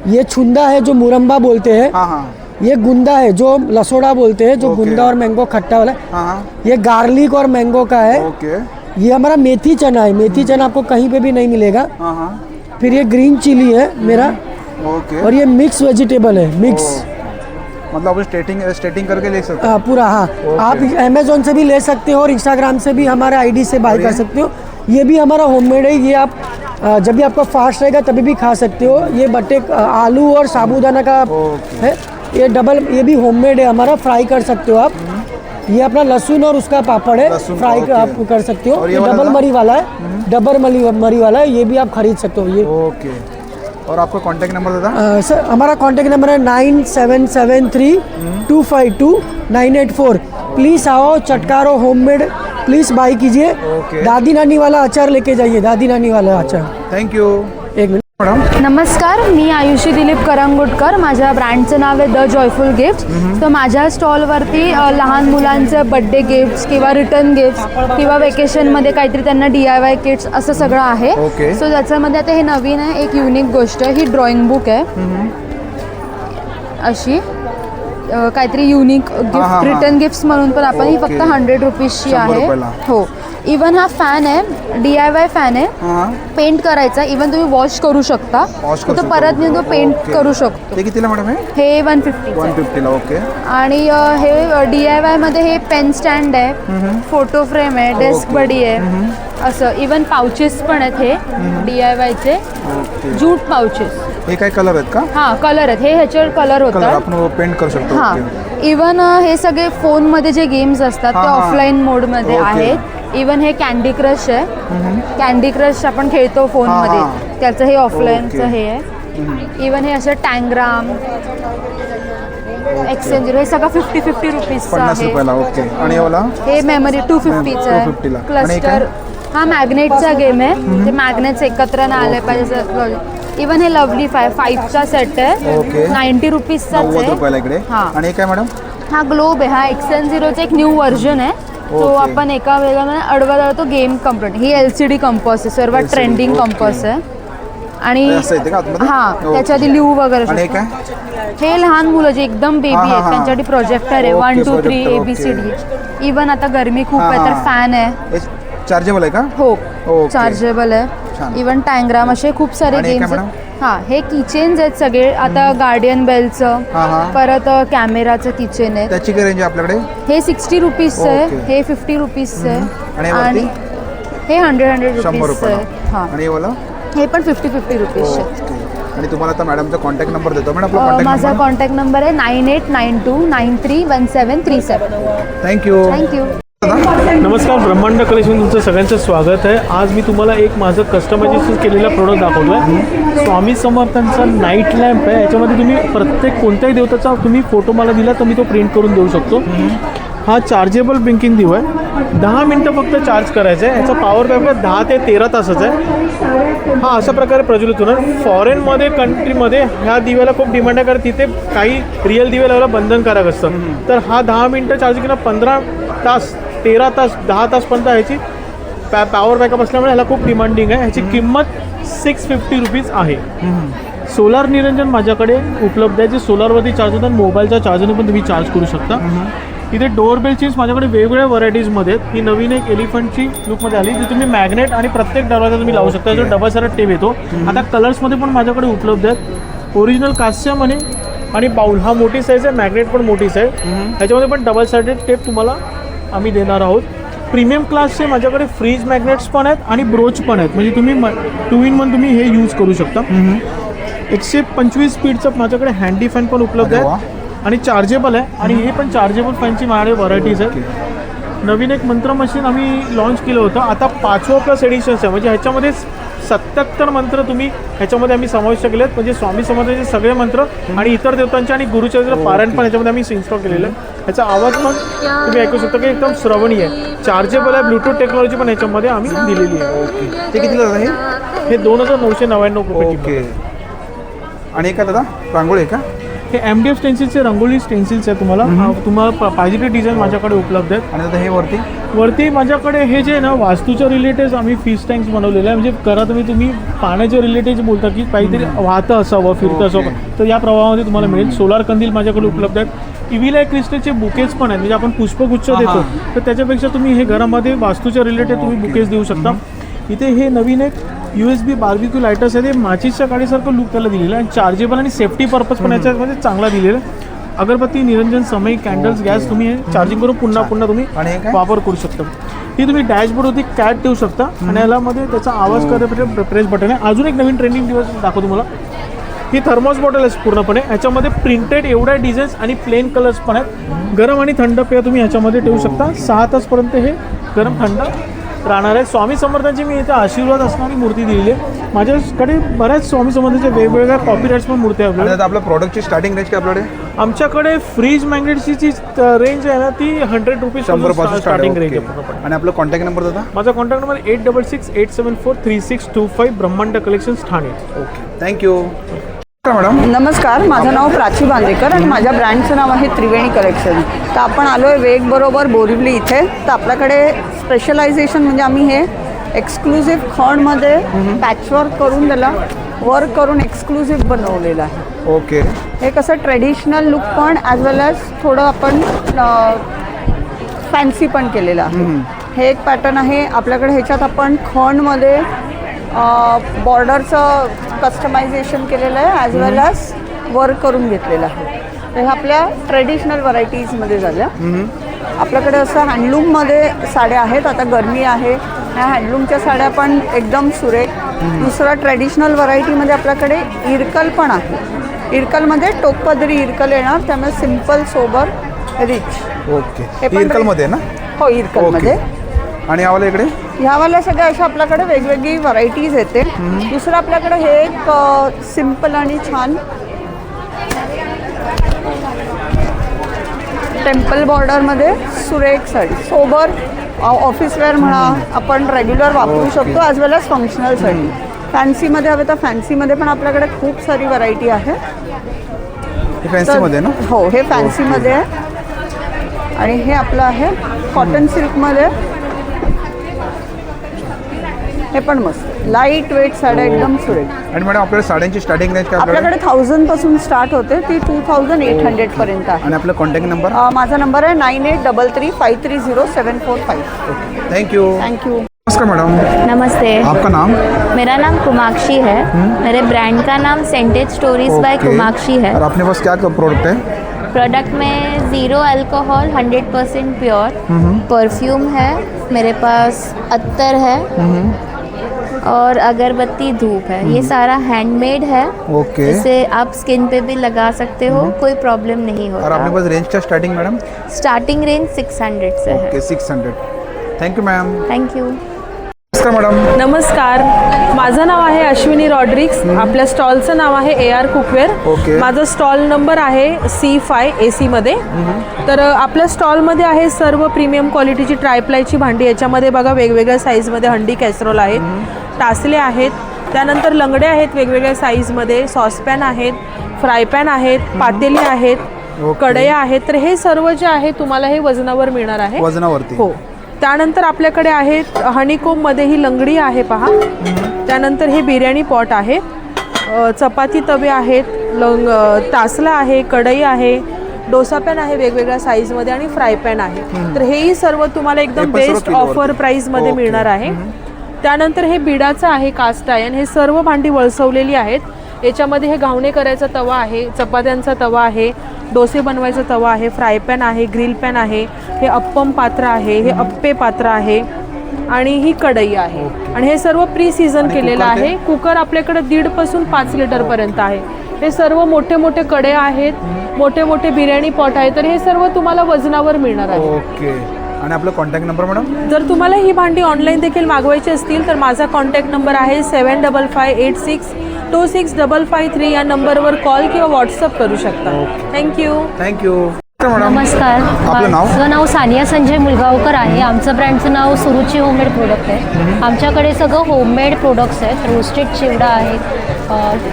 ये छुंदा है जो मुरम्बा बोलते हैं. ये गुंदा है जो लसोड़ा बोलते हैं, जो गुंदा और मैंगो खट्टा वाला. ये गार्लिक और मैंगो का है. ये हमारा मेथी चना है. मेथी चना आपको कहीं पे भी नहीं मिलेगा. फिर ये ग्रीन चिली है मेरा. और ये मिक्स वेजिटेबल है, मिक्स. मतलब आप स्ट्रेटिंग करके ले सकते पूरा हाँ। आप अमेजोन से भी ले सकते हो और इंस्टाग्राम से भी हमारे आईडी से बाय कर सकते हो। ये भी हमारा होममेड है। ये आप जब भी आपका फास्ट रहेगा तभी भी खा सकते हो। ये बटे आलू और साबूदाना का है। ये भी होममेड है हमारा, फ्राई कर सकते हो आप। ये अपना लहसुन और उसका पापड़ है, फ्राई आप कर सकते हो। ये डबल मरी वाला है, डबल मरी वाला है, ये भी आप खरीद सकते हो ये। ओके। और आपका कांटेक्ट नंबर देता? सर हमारा कांटेक्ट नंबर है 9773252984। प्लीज़ आओ, चटकारो होममेड प्लीज़ बाई कीजिए। दादी नानी वाला अचार लेके जाइए, दादी नानी वाला अचार। Thank you. एक मिनिट मॅडम। नमस्कार, मी आयुषी दिलीप करंगुटकर. माझ्या ब्रँडचं नाव आहे द जॉयफुल गिफ्ट. तर माझ्या स्टॉलवरती लहान मुलांचे बड्डे गिफ्ट्स किंवा रिटर्न गिफ्ट्स किंवा वेकेशनमध्ये काहीतरी त्यांना DIY किट्स असं सगळं आहे. सो त्याच्यामध्ये आता हे नवीन आहे, एक युनिक गोष्ट आहे. ही ड्रॉइंग बुक आहे अशी काहीतरी युनिक गिफ्ट, रिटर्न गिफ्ट्स म्हणून पण आपण. ही फक्त 100 रुपीजची आहे. हो. इवन हा फॅन आहे, DIY फॅन आहे. पेंट करायचा, इवन तुम्ही वॉश करू शकता, तो परत मी तो पेंट करू शकतो. ते कितीला मॅडम? हे 150 ला. ओके. आणि हे DIY मध्ये हे पेन स्टँड आहे, फोटो फ्रेम आहे, डेस्क बडी आहे, असं. इवन पाउचेस पण आहेत हे DIYचे, जूट पाउचेस. हे काय कलर आहेत का? हां, कलर आहेत. हे ह्याच्यावर कलर होतात, आपण पेंट करू शकतो. हां. इवन हे सगळे फोनमध्ये जे गेम्स असतात ते ऑफलाईन मोडमध्ये आहेत. इवन हे कॅन्डी क्रश आहे, कॅन्डी क्रश आपण खेळतो फोनमध्ये, त्याचं हे ऑफलाईनचं हे आहे. इवन हे असं टँग्राम, एक्सचेंजर, हे सगळं 50 रुपीजचं आहे. ओके. आणि हे मेमरी 250चं आहे. क्लस्टर हा मॅग्नेटचा गेम आहे, ते मॅग्नेट्स एकत्र नाही आले पाहिजे. इवन हे लवली 5चा सेट आहे, 90 रुपीजचाच आहे. आणि हे काय मॅडम? हा ग्लोब आहे, हा एक्सचेंजरचं एक न्यू व्हर्जन आहे. तो आपण एका वेळेला अडवा तो गेम कंपोनेंट. ही LCD कंपॉस आहे, सर्वात ट्रेंडिंग कंपॉस आहे. आणि हां, त्याच्याआधी लिहू वगैरे. हे लहान मुलं जे एकदम बेबी आहेत त्यांच्यासाठी प्रोजेक्टर आहे, 1 2 3 ABCD. इवन आता गरमी खूप आहे तर फॅन आहे. चार्जेबल आहे का? हो, चार्जेबल आहे. इवन टँग्राम, असे खूप सारे गेम्स आहेत. हां, हे किचेन्स आहेत सगळे. आता गार्डियन बेलचं, परत कॅमेराचं किचन आहे. त्याची काय रेंज आहे आपल्याकडे? हे 60 रुपीजचं आहे, हे 50 रुपीजचं आहे, आणि हे 100 रुपीजचं आहे. हां, हे पण 50 रुपीजचे. आणि तुम्हाला आता मॅडमचा कॉन्टॅक्ट नंबर देतो. मॅडम माझा कॉन्टॅक्ट नंबर आहे 9892931737. थँक्यू. नमस्कार, ब्रह्मांड कलेक्शन तुमचं सगळ्यांचं स्वागत आहे. आज मी तुम्हाला एक माझं कस्टमायझेशन केलेला प्रोडक्ट दाखवतो आहे. स्वामी समर्थांचा नाईट लॅम्प आहे. याच्यामध्ये तुम्ही प्रत्येक कोणत्याही देवताचा तुम्ही फोटो मला दिला तर मी तो प्रिंट करून देऊ शकतो. हा चार्जेबल ब्लिंकिंग दिवा आहे, 10 मिनटं फक्त चार्ज करायचं आहे. याचा पॉवर बॅकअप 10 ते 13 तासाचा आहे. हा अशा प्रकारे प्रज्वलित होणार. फॉरेनमध्ये कंट्रीमध्ये ह्या दिव्याला खूप डिमांड आहे, कारण तिथे काही रिअल दिवे लावायला बंधनकारक असतं. तर हा 10 मिनटं चार्ज केला, 15 तास 13 तास 10 तासपर्यंत ह्याची पॉवर बॅकअप असल्यामुळे ह्याला खूप डिमांडिंग आहे. ह्याची किंमत 650 रुपीज आहे. सोलार निरंजन माझ्याकडे उपलब्ध आहे, जे सोलारवरती चार्ज होतात. मोबाईलच्या चार्जरने पण तुम्ही चार्ज करू शकता. इथे डोअरबेल चेन्स माझ्याकडे वेगवेगळ्या व्हरायटीजमध्ये आहेत. ही नवीन एक एलिफंटची लुकमध्ये आली, जी तुम्ही मॅग्नेट आणि प्रत्येक दरवाजा तुम्ही लावू शकता. जो डबल सारा टेप येतो. आता कलर्समध्ये पण माझ्याकडे उपलब्ध आहेत. ओरिजिनल कास्यामध्ये आणि बाउल हा मोठी साईज आहे, मॅग्नेट पण मोठी साईज. ह्याच्यामध्ये पण डबल साइडेड टेप तुम्हाला आम्ही देणार आहोत. प्रीमियम क्लासचे माझ्याकडे फ्रीज मॅग्नेट्स पण आहेत आणि ब्रोच पण आहेत, म्हणजे तुम्ही 2 in 1 तुम्ही हे यूज करू शकता. 125 स्पीडचं माझ्याकडे हँडी फॅन पण उपलब्ध आहे आणि चार्जेबल आहे. आणि हे पण चार्जेबल फॅनची माझ्याकडे व्हरायटीज आहेत. नवीन एक मंत्र मशीन आम्ही लॉन्च केलं होतं, आता 5th एडिशन्स आहे. म्हणजे ह्याच्यामध्ये 77 मंत्र तुम्ही ह्याच्यामध्ये आम्ही समाविष्ट केले आहेत. म्हणजे स्वामी समर्थांचे सगळे मंत्र आणि इतर देवतांचे आणि गुरुचरित्र पारायण पण ह्याच्यामध्ये आम्ही इन्स्टॉल केलेलं आहे. ह्याचा आवाज पण तुम्ही ऐकू शकता की एकदम श्रवणीय आहे. चार्जेबल आहे, ब्लूटूथ टेक्नॉलॉजी पण ह्याच्यामध्ये आम्ही दिलेली आहे. ते कितीला आहे? हे 2999 रुपये. आणि काय दादा रांगोळी आहे का? हे MDF स्टेन्सिल्सचे रंगोली स्टेन्सिल्स आहे. तुम्हाला पाहिजे ते डिझाईन माझ्याकडे उपलब्ध आहेत. आणि आता हे वरती माझ्याकडे हे जे ना वास्तूच्या रिलेटेड आम्ही फिश टँक्स बनवलेले आहे. म्हणजे करा तुम्ही पाण्याच्या रिलेटेड बोलता की काहीतरी वाहतं असावं, फिरतं असावं, तर या प्रवाहामध्ये तुम्हाला मिळेल. सोलार कंदील माझ्याकडे उपलब्ध आहेत. इव्हिलाय क्रिस्टलचे बुकेज पण आहेत, म्हणजे आपण पुष्पगुच्छ देतो तर त्याच्यापेक्षा तुम्ही हे घरामध्ये वास्तूच्या रिलेटेड तुम्ही बुकेज देऊ शकता. इथे हे नवीन एक USB बार्बिक्यू लायटर्स आहे. ते माचीसच्या गाडीसारखं लुक त्याला दिलेलं आहे आणि चार्जेबल आणि सेफ्टी पर्पज पण याच्यामध्ये चांगला दिलेला आहे. अगरबत्ती, निरंजन, समय, कॅन्डल्स, गॅस तुम्ही हे चार्जिंग करून पुन्हा पुन्हा तुम्ही आणि हे काय? वापर करू शकता. ही तुम्ही डॅशबोर्डवरती कॅट ठेवू शकता आणि याला मध्ये त्याचा आवाज करण्यासाठी प्रेस बटन आहे. अजून एक नवीन ट्रेंडिंग डिव्हाइस दाखवतो तुम्हाला. ही थर्मॉस बॉटल आहे पूर्णपणे. ह्याच्यामध्ये प्रिंटेड एवढ्या डिझाईन्स आणि प्लेन कलर्स पण आहेत. गरम आणि थंड पेय तुम्ही ह्याच्यामध्ये ठेवू शकता. 6 तासपर्यंत हे गरम थंड राहणार आहे. स्वामी समर्थांची मी इथे आशीर्वाद असणारी मूर्ती दिलेली आहे. माझ्याकडे बऱ्याच स्वामी समर्थांच्या वेगवेगळ्या कॉपीराइट्स पण मूर्ती आहे आपल्याकडे. आपल्या प्रॉडक्टची स्टार्टिंग रेंज काय आपल्याकडे? आमच्याकडे फ्रीज मॅग्नेटची जी रेंज आहे ना ती 100 रुपीज 100 पासून स्टार्टिंग रेंज आहे. आणि आपला कॉन्टॅक्ट नंबर होता? माझा कॉन्टॅक्ट नंबर 8668743625 ब्रह्मांड collections Thane. Okay, thank you madam. नमस्कार, माझं नाव प्राची बांदेकर आणि माझ्या ब्रँडचं नाव आहे त्रिवेणी कलेक्शन. तर आपण आलो आहे वेग बरोबर बोरिवली इथे. तर आपल्याकडे स्पेशलायझेशन म्हणजे आम्ही हे एक्सक्लुझिव्ह खणमध्ये पॅचवर्क करून त्याला वर्क करून एक्सक्लुझिव्ह बनवलेलं आहे. ओके. हे कसं ट्रेडिशनल लुक पण ॲज वेल ॲज थोडं आपण फॅन्सी पण केलेलं आहे. हे एक पॅटर्न आहे आपल्याकडे. ह्याच्यात आपण खणमध्ये बॉर्डरचं कस्टमायझेशन केलेलं आहे ॲज वेल ॲज वर्क करून घेतलेलं आहे. तर हे आपल्या ट्रेडिशनल व्हरायटीजमध्ये झाल्या. आपल्याकडे असं हँडलूममध्ये साड्या आहेत. आता गरमी आहे, ह्या हँडलूमच्या साड्या पण एकदम सुरेख. दुसरा ट्रेडिशनल व्हरायटीमध्ये आपल्याकडे इरकल पण आहे. इरकलमध्ये टोकपदरी इरकल येणार, त्यामुळे सिम्पल सोबर रिच. ओके. इरकलमध्ये ना? हो, इरकलमध्ये. आणि यावाला इकडे? ह्यावाल्या सगळ्या अशा आपल्याकडे वेगवेगळी व्हरायटीज येते. दुसरं आपल्याकडे हे एक सिम्पल आणि छान टेम्पल बॉर्डरमध्ये सुरेख साडी, सोबर ऑफिसवेअर म्हणा, आपण रेग्युलर वापरू शकतो ॲज वेल ॲज फंक्शनल साडी. फॅन्सीमध्ये हवे तर फॅन्सीमध्ये पण आपल्याकडे खूप सारी व्हरायटी आहे. फॅन्सीमध्ये ना? हो, हे फॅन्सीमध्ये आहे. आणि हे आपलं आहे कॉटन सिल्कमध्ये. हे पण मस्त लाईट वेट साड्या, एकदम सुरेख. आणि मॅडम आपल्याला साड्यांची स्टार्टिंग रेंज काय? आपल्याकडे 1000 पासून स्टार्ट होते, ती 2800 पर्यंत आहे. आणि आपला कॉन्टॅक्ट नंबर? माझा नंबर आहे 9833530745. थँक्यू. Thank you. नमस्कार मैडम. नमस्ते. आपका नाम? मेरा नाम कुमाक्षी है. मेरे ब्रांड का नाम सेंटेज स्टोरीज बाय कुमाक्षी है. और अपने पास क्या प्रोडक्ट है? प्रोडक्ट में 0 अल्कोहल 100% प्योर परफ्यूम है. मेरे पास अत्तर है और अगरबत्ती, धूप है. ये सारा हैंडमेड है. ओके. इसे आप स्किन पे भी लगा सकते हो, कोई प्रॉब्लम नहीं होता. और अपने पास रेंज क्या स्टार्टिंग मैडम? स्टार्टिंग रेंज 600 से है. Okay, 600. Thank you ma'am. Thank you. नमस्कार मॅडम. नमस्कार, माझं नाव आहे अश्विनी रॉड्रिक्स. आपल्या स्टॉलचं नाव आहे AR कुकवेअर. माझा स्टॉल नंबर आहे C5 AC मध्ये. तर आपल्या स्टॉलमध्ये आहे सर्व प्रीमियम क्वालिटीची ट्रायप्लायची भांडी. याच्यामध्ये बघा वेगवेगळ्या साईजमध्ये हंडी, कॅसरोल आहेत, टासले आहेत, त्यानंतर लंगडे आहेत वेगवेगळ्या साईजमध्ये, सॉसपॅन आहेत, फ्रायपॅन आहेत, पातेली आहेत, कढया आहेत. तर हे सर्व जे आहे तुम्हाला हे वजनावर मिळणार आहे. वजनावरती? हो. त्यानंतर आपल्याकडे आहेत हनीकोममध्ये ही लंगडी आहे पहा. त्यानंतर हे बिर्याणी पॉट आहे, चपाती तवे आहेत, तासला आहे, कढई आहे, डोसा पॅन आहे वेगवेगळ्या साईजमध्ये आणि फ्राय पॅन आहे. तर हेही सर्व तुम्हाला एकदम बेस्ट ऑफर प्राईजमध्ये मिळणार आहे. त्यानंतर हे बिडाचं आहे कास्ट आयर्न. हे सर्व भांडी वळसवलेली आहेत. याच्यामध्ये हे घावणे करायचा तवा आहे, चपात्यांचा तवा आहे, डोसे बनवायचा तवा आहे, फ्राय पॅन आहे, ग्रिल पॅन आहे, हे अप्पम पात्र आहे, हे अप्पे पात्र आहे आणि ही कढई आहे. आणि हे सर्व प्री सीझन केलेलं आहे. कुकर आपल्याकडे 1.5 पासून 5 लिटरपर्यंत आहे. हे सर्व मोठे मोठे कडे आहेत, मोठे मोठे बिर्याणी पॉट आहे. तर हे सर्व तुम्हाला वजनावर मिळणार आहे. ओके. आणि आपला कॉन्टॅक्ट नंबर मॅडम? जर तुम्हाला ही भांडी ऑनलाईन देखील मागवायची असतील तर माझा कॉन्टॅक्ट नंबर आहे 7558626553. या नंबरवर कॉल किंवा व्हॉट्सअप करू शकता. थँक्यू. थँक्यू. नमस्कार, माझं नाव सानिया संजय मुलगावकर आहे. आमचं ब्रँडचं नाव सुरुची होममेड प्रोडक्ट आहे. आमच्याकडे सगळं होममेड प्रोडक्ट्स आहेत. रोस्टेड चिवडा आहे,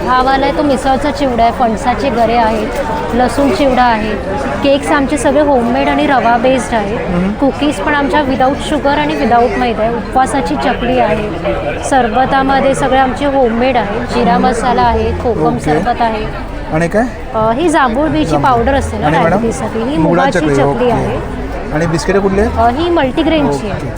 हा वाला आहे तो मिसळचा चिवडा आहे, फणसाचे गरे आहेत, लसूण चिवडा आहे. केक्स आमचे सगळे होममेड आणि रवा बेस्ड आहेत. कुकीज पण आमच्या विदाऊट शुगर आणि विदाऊट मैदा आहे. उपवासाची चकली आहे. सरबतामध्ये सगळे आमचे होममेड आहे. जिरा मसाला आहे, कोकम सरबत आहे. आणि काय? ही जांभूळ बीची पावडर असते ना डायबिटीजसाठी. ही मुगाची चकली आहे. आणि बिस्किटे कुठले? ही मल्टीग्रेनची आहे.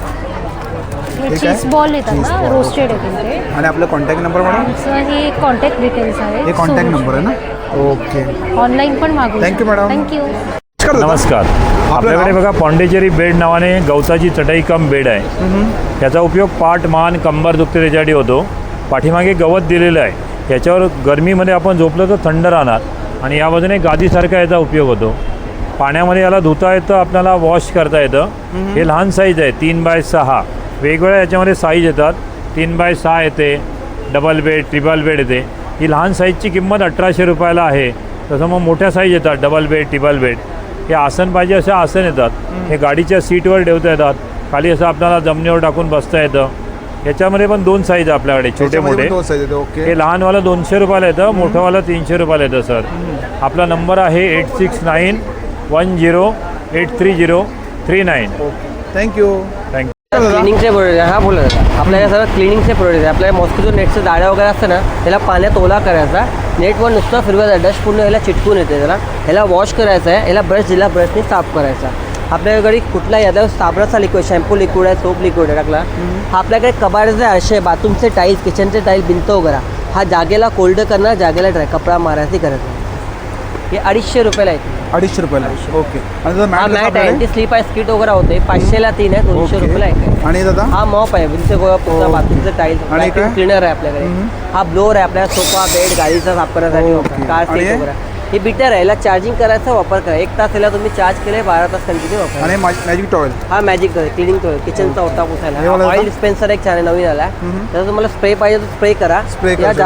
हे काय? चीज बॉल येतात Cheese ना ball, रोस्टेड okay. येतील ते. आणि आपलं कॉन्टॅक्ट नंबर मॅडम आमचं हे कॉन्टॅक्ट डिटेल्स आहेत. हे कॉन्टॅक्ट नंबर आहे ना? ओके. ऑनलाईन पण मागू. Thank you, madam. थँक्यू. नमस्कार. आपल्याकडे बघा पॉंडेचेरी बेड नावाने गवताची चटई कम बेड आहे. याचा उपयोग पाठ मान कंबर दुखते त्याच्यासाठी होतो. पाठीमागे गवत दिलेलं आहे, याच्यावर गरमीमध्ये आपण झोपलं तर थंड राहणार. आणि या बाजूने गादीसारखा याचा उपयोग होतो. पाण्यामध्ये याला धुता येतं, आपल्याला वॉश करता येतं. हे लहान साईज आहे 3x6. वेगवेगळ्या याच्यामध्ये साईज येतात. 3x6 येते, डबल बेड, ट्रिपल बेड येते. ही लहान साईजची किंमत 1800 रुपयाला आहे. तसं मग मोठ्या साईज येतात, डबल बेड, ट्रिपल बेड. हे आसन पाहिजे असे आसन येतात. हे गाडीच्या सीटवर ठेवता येतात. खाली असं आपल्याला जमिनीवर टाकून बसता येतं. याच्यामध्ये पण 2 साईज आहे आपल्याकडे, छोटे मोठे. ओके. हे लहानवालं 200 रुपयाला येतं, मोठंवालं 300 रुपयाला येतं सर. आपला नंबर आहे 8691083039. थँक्यू. थँक्यू. क्लिनिंगचे प्रोडक्ट आहे. हा बोला दादा. आपल्याला सर्व क्लिनिंगचे प्रोडक्ट आहे. आपल्याला मॉस्किटो नेटचं जाळ्या वगैरे असतं ना, त्याला पाण्यात ओला करायचा, नेटवर नुसतं फिरवायचा, डस्ट पूर्ण ह्याला चिटकून येते. ह्याला वॉश करायचं आहे, ह्याला ब्रश दिला, ब्रशने साफ करायचा. आपल्याकडे कुठलाही आता साबणाचा लिक्विड, शॅम्पू लिक्विड आहे, सोप लिक्विड आहे टाकला. हा आपल्याकडे कबाडाचे आरशे, बाथरूमचे टाईल्स, किचनचे टाईल्स, भिंत वगैरे, हा जागेला कोल्ड करणार, जागेला ड्राय, कपडा मारायची गरज नाही. हे 250 रुपयाला येते. 250 रुपयाला. ओके. हा मॅट आहे, ती स्लीप आहे, स्किट वगैरे होते. 500ला 3 आहे, 200 रुपयाला एक आहे. आणि दादा हा मॉप आहे, विंचे गोळा पुसणं, बाथरूमचं टाईल्स, व्हॅक्यूम क्लीनर आहे आपल्याकडे. हा ब्लोअर आहे आपल्याला, सोफा बेड गाडीचा साफ करण्यासाठी, कार सीट वगैरे. हे बिटर आहे, याला चार्जिंग करायचा, वापर करा. 1 तास याला तुम्ही चार्ज केले, 12 तास कंटिन्यू वापरा. आणि मॅजिक टॉवेल. हा मॅजिक क्लिनिंग टॉवेल, किचनचा ओटा पुसायला. ऑइल डिस्पेन्सर एक छान नवीन आला. त्याचा तुम्हाला स्प्रे पाहिजे तर स्प्रे करा,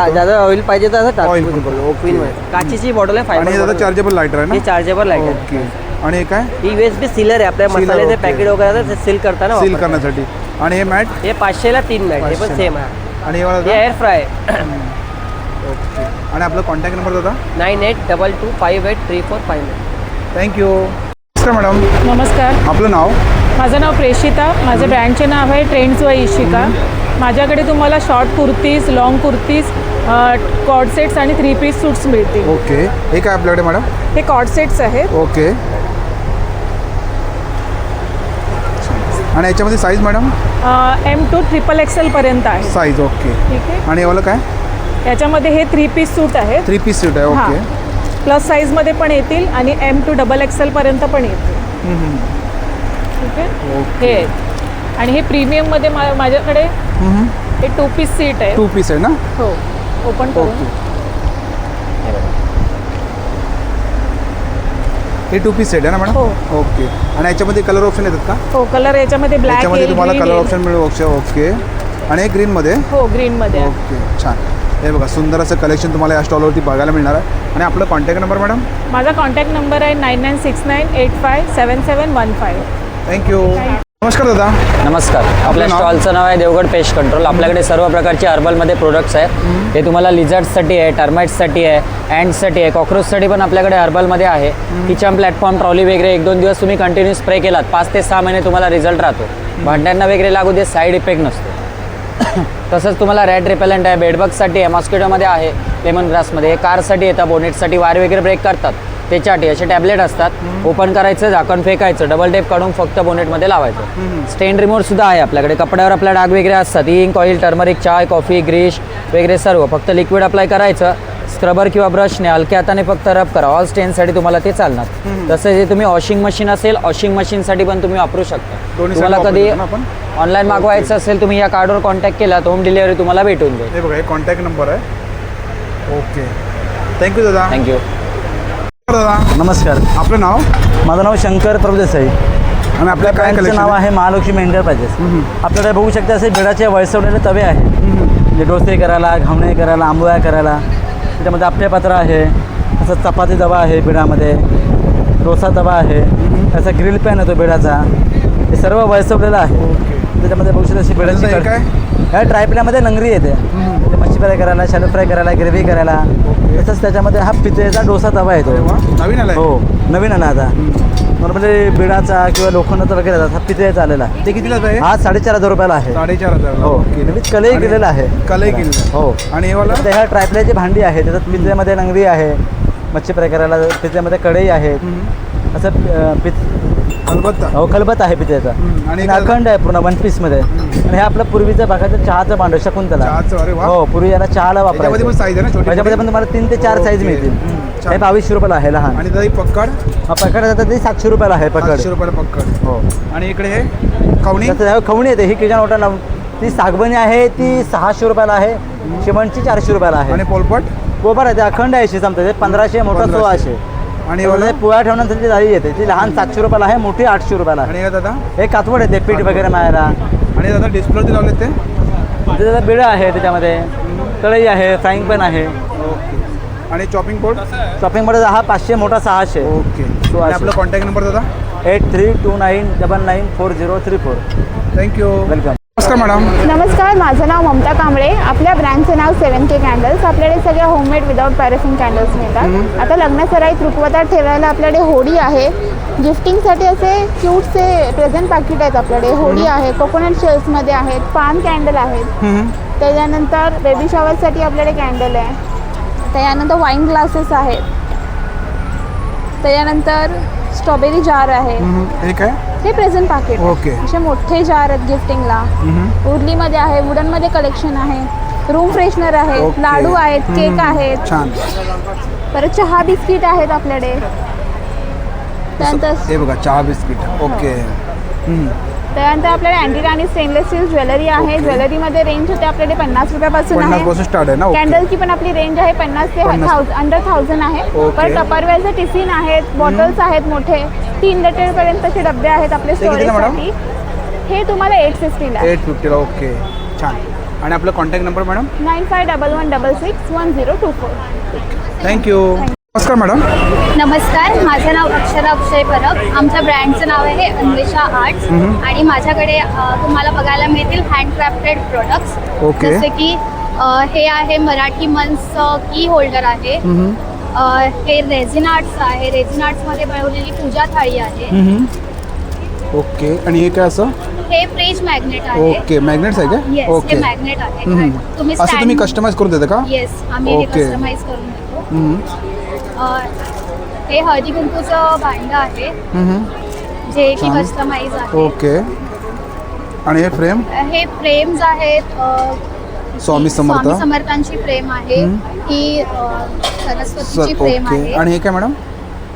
ज्यादा ऑइल पाहिजे तर असं टाकून. काचीची बॉटल आहे, आणि दादा चार्जेबल लायटर आहे ना? हे चार्जेबल लाईट आहे. ओके. आणि हे काय? ही USB सीलर आहे, आपल्या मसाल्याचे पॅकेट वगैरे ते सील करताना सील करण्यासाठी. आणि हे मॅट? हे 500ला 3 मॅट, हे पण सेम आहे. आणि हे एअर फ्राय. ओके. आणि आपला कॉन्टॅक्ट नंबर दादा? 9822583459. थँक्यू. नमस्कार मॅडम. नमस्कार. आपलं नाव? माझं नाव प्रेषिता. माझ्या ब्रँडचे नाव आहे ट्रेंड्स बाय इशिका. माझ्याकडे तुम्हाला short kurtis, long kurtis, cord sets आणि 3 पीस सूट्स मिळतील. ओके. हे काय आपल्याकडे मॅडम? हे कॉर्ड सेट्स आहेत. ओके. आणि याच्यामध्ये साईज मॅडम? M2 XXL पर्यंत आहे साईज. ओके. ठीक आहे. आणि याला काय? याच्यामध्ये हे 3 पीस सूट आहेत. 3 पीस सूट आहे. ओके. प्लस साईजमध्ये पण येतील आणि M2 XXL पर्यंत पण येतील. ठीक आहे. हे आहेत. आणि हे प्रीमियममध्ये माझ्याकडे हे 2 पीस सीट आहे. 2 पीस आहे ना? हो. ओपन करून. हे 2 पीस सेट आहे ना मॅडम? हो. ओके. आणि याच्यामध्ये कलर ऑप्शन येतात का? हो. कलर याच्यामध्ये ब्लॅक आहे, याच्यामध्ये तुम्हाला green कलर आहे. ऑप्शन मिळू शकतो. ओके. आणि हे ग्रीनमध्ये? हो, ग्रीनमध्ये आहे. ओके. छान. हे बघा सुंदर असं कलेक्शन तुम्हाला या स्टॉलवरती बघायला मिळणार आहे. आणि आपला कॉन्टॅक्ट नंबर मॅडम? माझा कॉन्टॅक्ट नंबर आहे 9969857715. थँक्यू. नमस्कार दादा. नमस्कार. आपल्या स्टॉलचं नाव आहे देवगड पेस्ट कंट्रोल. आपल्याकडे सर्व प्रकारचे हर्बलमध्ये प्रोडक्ट्स आहेत. हे तुम्हाला लिझर्ड्ससाठी आहे, टर्माइट्ससाठी आहे, अँड्ससाठी आहे, कॉक्रोचसाठी पण आपल्याकडे हर्बलमध्ये आहे. किचन प्लॅटफॉर्म, ट्रॉली वगैरे 1-2 दिवस तुम्ही कंटिन्यू स्प्रे केलात, 5 ते 6 महिने तुम्हाला रिझल्ट राहतो. भांड्यांना वगैरे लागू दे, साईड इफेक्ट नसतो. तसंच तुम्हाला रॅट रिपेलंट आहे, बेडबग्ससाठी आहे, मॉस्किटोमध्ये आहे, लेमन ग्रासमध्ये, कारसाठी येतं, बोनेटसाठी वायर वगैरे ब्रेक करतात त्याच्यासाठी असे टॅबलेट असतात. ओपन करायचं, झाकण फेकायचं, डबल टेप काढून फक्त बोनेटमध्ये लावायचं. स्टेन रिमूव्हर सुद्धा आहे आपल्याकडे. कपड्यावर आपल्या डाग वगैरे असतात, इंक, ऑइल, टर्मरिक, चाय, कॉफी, ग्रीश वगैरे सर्व. फक्त लिक्विड अप्लाय करायचं, स्क्रबर किंवा ब्रशने हलक्या हाताने फक्त रब करा. ऑल स्टेनसाठी तुम्हाला ते चालणार. तसं जे तुम्ही वॉशिंग मशीन असेल, वॉशिंग मशीनसाठी पण तुम्ही वापरू शकता. तुम्हाला कधी ऑनलाईन मागवायचं असेल, तुम्ही या कार्डवर कॉन्टॅक्ट केला तर होम डिलिव्हरी तुम्हाला भेटून जाईल. हे बघा, हे कॉन्टॅक्ट नंबर आहे. ओके. थँक्यू दादा. थँक्यू. दादा नमस्कार. आपलं नाव? माझं नाव शंकर प्रभुदेसाई. आणि आपल्या काय ब्रँडचं नाव आहे महालक्ष्मी एंटरप्राइजेस. आपल्याकडे बघू शकता असे बेडाचे वळसवलेले तवे आहेत, म्हणजे डोसे करायला, घावणे करायला, आंबोळ्या करायला. त्याच्यामध्ये आपटे पात्र आहे, तसंच चपाती तवा आहे बेडामध्ये, डोसा तवा आहे, त्याचा ग्रिल पॅन येतो बेडाचा. हे सर्व वळसवलेलं आहे. त्याच्यामध्ये बघू शकता अशी बेडाची काय? ह्या ट्रायपल्यामध्ये लंगरी येते, मच्छी फ्राय करायला, शॅलो फ्राय करायला, ग्रेव्ही करायला. तसंच त्याच्यामध्ये हा पितळेचा डोसा तवा येतो. नवीन आला? हो, नवीन आला आता. नॉर्मली बिडाचा किंवा लोखंडाचा वगैरे हा पितळेचा आलेला. ते कितीला आहे? हा 4,500 रुपयाला आहे. 4,500. हो. कलई केलेला आहे. कलई केलेलं. हो. आणि हे वाला? ह्या ट्रायपल्याची भांडी आहे, त्याच्यात पितळेमध्ये लंगरी आहे, मच्छी फ्राय करायला पितळेमध्ये कढई आहे. असं खलबत्ता. हो खलबत्ता आहे पितळेचा आणि अखंड आहे पूर्ण 1 पीसमध्ये. आणि हे आपलं पूर्वीचं बघायचं चहाचं भांडं शकुंतला. हो पूर्वी याला चहाला वापरायचं. साईज आहे ना छोटी. त्याच्यामध्ये पण तुम्हाला 3 ते 4 साईज मिळतील. हे 2200 रुपयाला आहे लहान. आणि त्याची पक्कड हा पकड जातात ते 700 रुपयाला आहे पकड. 700 रुपयाला पक्कड. हो. आणि इकडे हे खवणी. खवणी येते ही किचन हॉटेल लावून ती सागबनी आहे ती 600 रुपयाला आहे. शिमणची 400 रुपयाला आहे. आणि पोलपट पोपट आहे ते अखंड आहे समजा 1500 मोठा 1600. आणि पोळ्या ठेवण्यासाठी जाळी येते ती लहान 700 रुपयाला आहे मोठी 800 रुपयाला आहे. आणि दादा हे कातवड येते पीठ वगैरे मारायला. आणि दादा डिस्प्ले लावले ते त्याचा बिळं आहे त्याच्यामध्ये कढई आहे फ्राईंग पॅन आहे. ओके. आणि चॉपिंग बोर्ड. शॉपिंग बोर्ड हा 500 मोठा 600. ओके. आणि आपला कॉन्टॅक्ट नंबर दादा 8329994034. थँक्यू. वेलकम. नमस्कार मॅडम. नमस्कार, माझं नाव ममता कांबळे. आपल्या ब्रँडचं नाव 7K कॅन्डल्स. आपल्याकडे सगळ्या होममेड विदाउट पॅरेफिन कॅन्डल्स मिळतात. आता लग्नसराईत रुखवतात ठेवायला आपल्याकडे होडी आहे. गिफ्टिंगसाठी असे क्यूटचे प्रेझेंट पॅकेट आहेत आपल्याकडे. होडी आहे, कोकोनट शेल्समध्ये आहेत, पान कॅन्डल आहेत. त्याच्यानंतर बेबी शॉवरसाठी आपल्याकडे कॅन्डल आहे. त्याच्यानंतर वाईन ग्लासेस आहेत. त्याच्यानंतर स्ट्रॉबेरी जार आहे. हे काय? हे प्रेझेंट पॅकेट. ओके. असे मोठे जार आहेत गिफ्टिंगला. उर्लीमध्ये आहे, वुडनमध्ये कलेक्शन आहे, रूम फ्रेशनर आहे, लाडू आहेत, केक आहेत. छान. परत चहा बिस्किट आहेत आपल्याकडे. त्यानंतर हे बघा चहा बिस्किट. ओके. त्यानंतर आपल्याकडे अँटिक आणि स्टेनलेस स्टील ज्वेलरी आहे. ज्वेलरीमध्ये रेंज होते आपल्याकडे 50 रुपयापासून 50 पासून स्टार्ट आहे ना. कॅन्डलची पण आपली रेंज आहे 50 ते अंडर 1000 आहे. परत टपरवेअरचे टिफिन आहेत, बॉटल्स आहेत मोठे 3 लिटरपर्यंतचे डबे आहेत आपले स्टोरेजसाठी. हे तुम्हाला 850 ला. 850 ला. ओके. छान. आणि आपला कॉन्टॅक्ट नंबर मॅडम 9511661024. थँक्यू. नमस्कार मॅडम. नमस्कार, माझं नाव अक्षरा अक्षय परब. आमच्या ब्रँडचं नाव आहे अन्वेषा आर्ट्स. आणि माझ्याकडे तुम्हाला बघायला मिळतील हँडक्राफ्टेड प्रोडक्ट्स. ओके. जसे की हे आहे मराठी मंचचं की होल्डर आहे. हे रेझिन आर्ट्स आहे. रेझिन आर्ट्समध्ये बनवलेली पूजा थाळी आहे. ओके. आणि हे काय असं? हे फ्रीज मॅग्नेट आहे. ओके. मॅग्नेट्स आहे का? येस, हे मॅग्नेट आहे. तुम्ही असं तुम्ही कस्टमाइज करून देता का? येस, आम्ही हे कस्टमाइज करून देतो. हे हळदी कुंकूचं भांडं आहे जे की कस्टमाइज आहे. ओके. आणि हे फ्रेम? हे फ्रेम्स आहेत. स्वामी समर्थांची फ्रेम आहे. ही सरस्वतीची फ्रेम आहे. आणि हे काय मॅडम?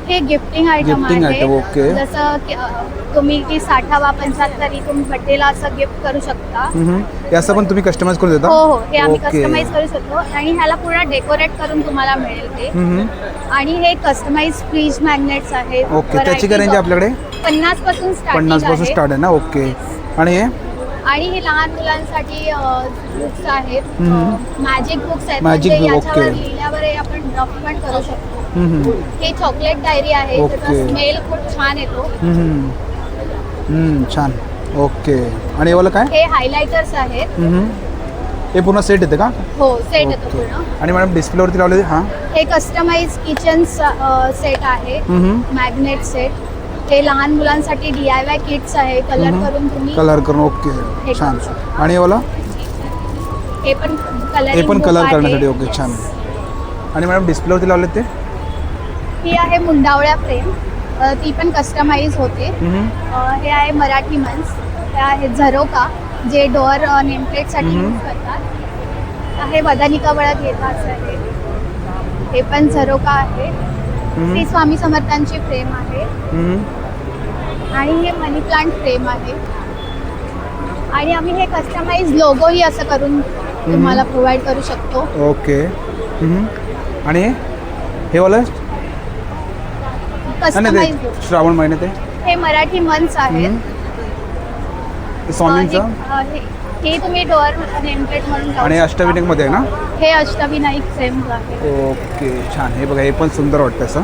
हे गिफ्टिंग आयटम आहे. ओके. जसं तुम्ही की 60वा 75 तुम्ही बड्डेला असं गिफ्ट करू शकता. हे असं पण तुम्ही कस्टमाइज करून देता? हो हो, हे आम्ही कस्टमाइज करू शकतो आणि ह्याला पूर्ण डेकोरेट करून तुम्हाला मिळेल ते. आणि हे कस्टमाइज फ्रीज मॅग्नेट्स आहेत. ओके. त्याची काय रेंज आपल्याकडे? 50 पासून स्टार्ट आहे ना. ओके. आणि हे? आणि हे लहान मुलांसाठी बुक्स आहेत. मॅजिक बुक्स आहेत. Magic book. ओके. लिहिल्यावर आपण ड्रॉप पण करू शकतो. हे चॉकलेट डायरी आहे. त्याचा स्मेल खूप छान येतो. छान. ओके. आणि हे काय? हे हायलायटर्स आहेत. हे पूर्ण सेट येते का? हो, सेट येतो पूर्ण. आणि मॅडम डिस्प्लेवरती लावले हां हे कस्टमाइज किचन सेट आहे. Magnet set. हे लहान मुलांसाठी DIY किट्स आहे. कलर करून तुम्ही ओके. छान. आणि हे वाला? हे पण कलर करण्यासाठी. ओके. छान. आणि मॅडम डिस्प्लेवरती लावले ते? ही आहे मुंडावळ्या फ्रेम. ती पण कस्टमाइज होते. हे आहे मराठी मंच. हे आहे झरोका जे डोअर नेमप्लेटसाठी यूज करतात. हे बदानी कवळात येतात आहे. हे पण झरोका आहे. श्री स्वामी समर्थांची फ्रेम आहे. आणि हे मनी प्लांट फ्रेम आहे. आणि आम्ही हे कस्टमाइज लोगोही असं करून तुम्हाला प्रोव्हाइड करू शकतो. ओके. आणि हे वाला कस्टमाइज श्रावण महिन्यात हे मराठी मंच आहेत. स्वामींचं हे तुम्ही डोअर नेमप्लेट म्हणून. आणि अष्टविनायकमध्ये आहे ना? हे अष्टविनायक फ्रेम आहे. ओके. छान. हे बघा हे पण सुंदर वाटतं असं.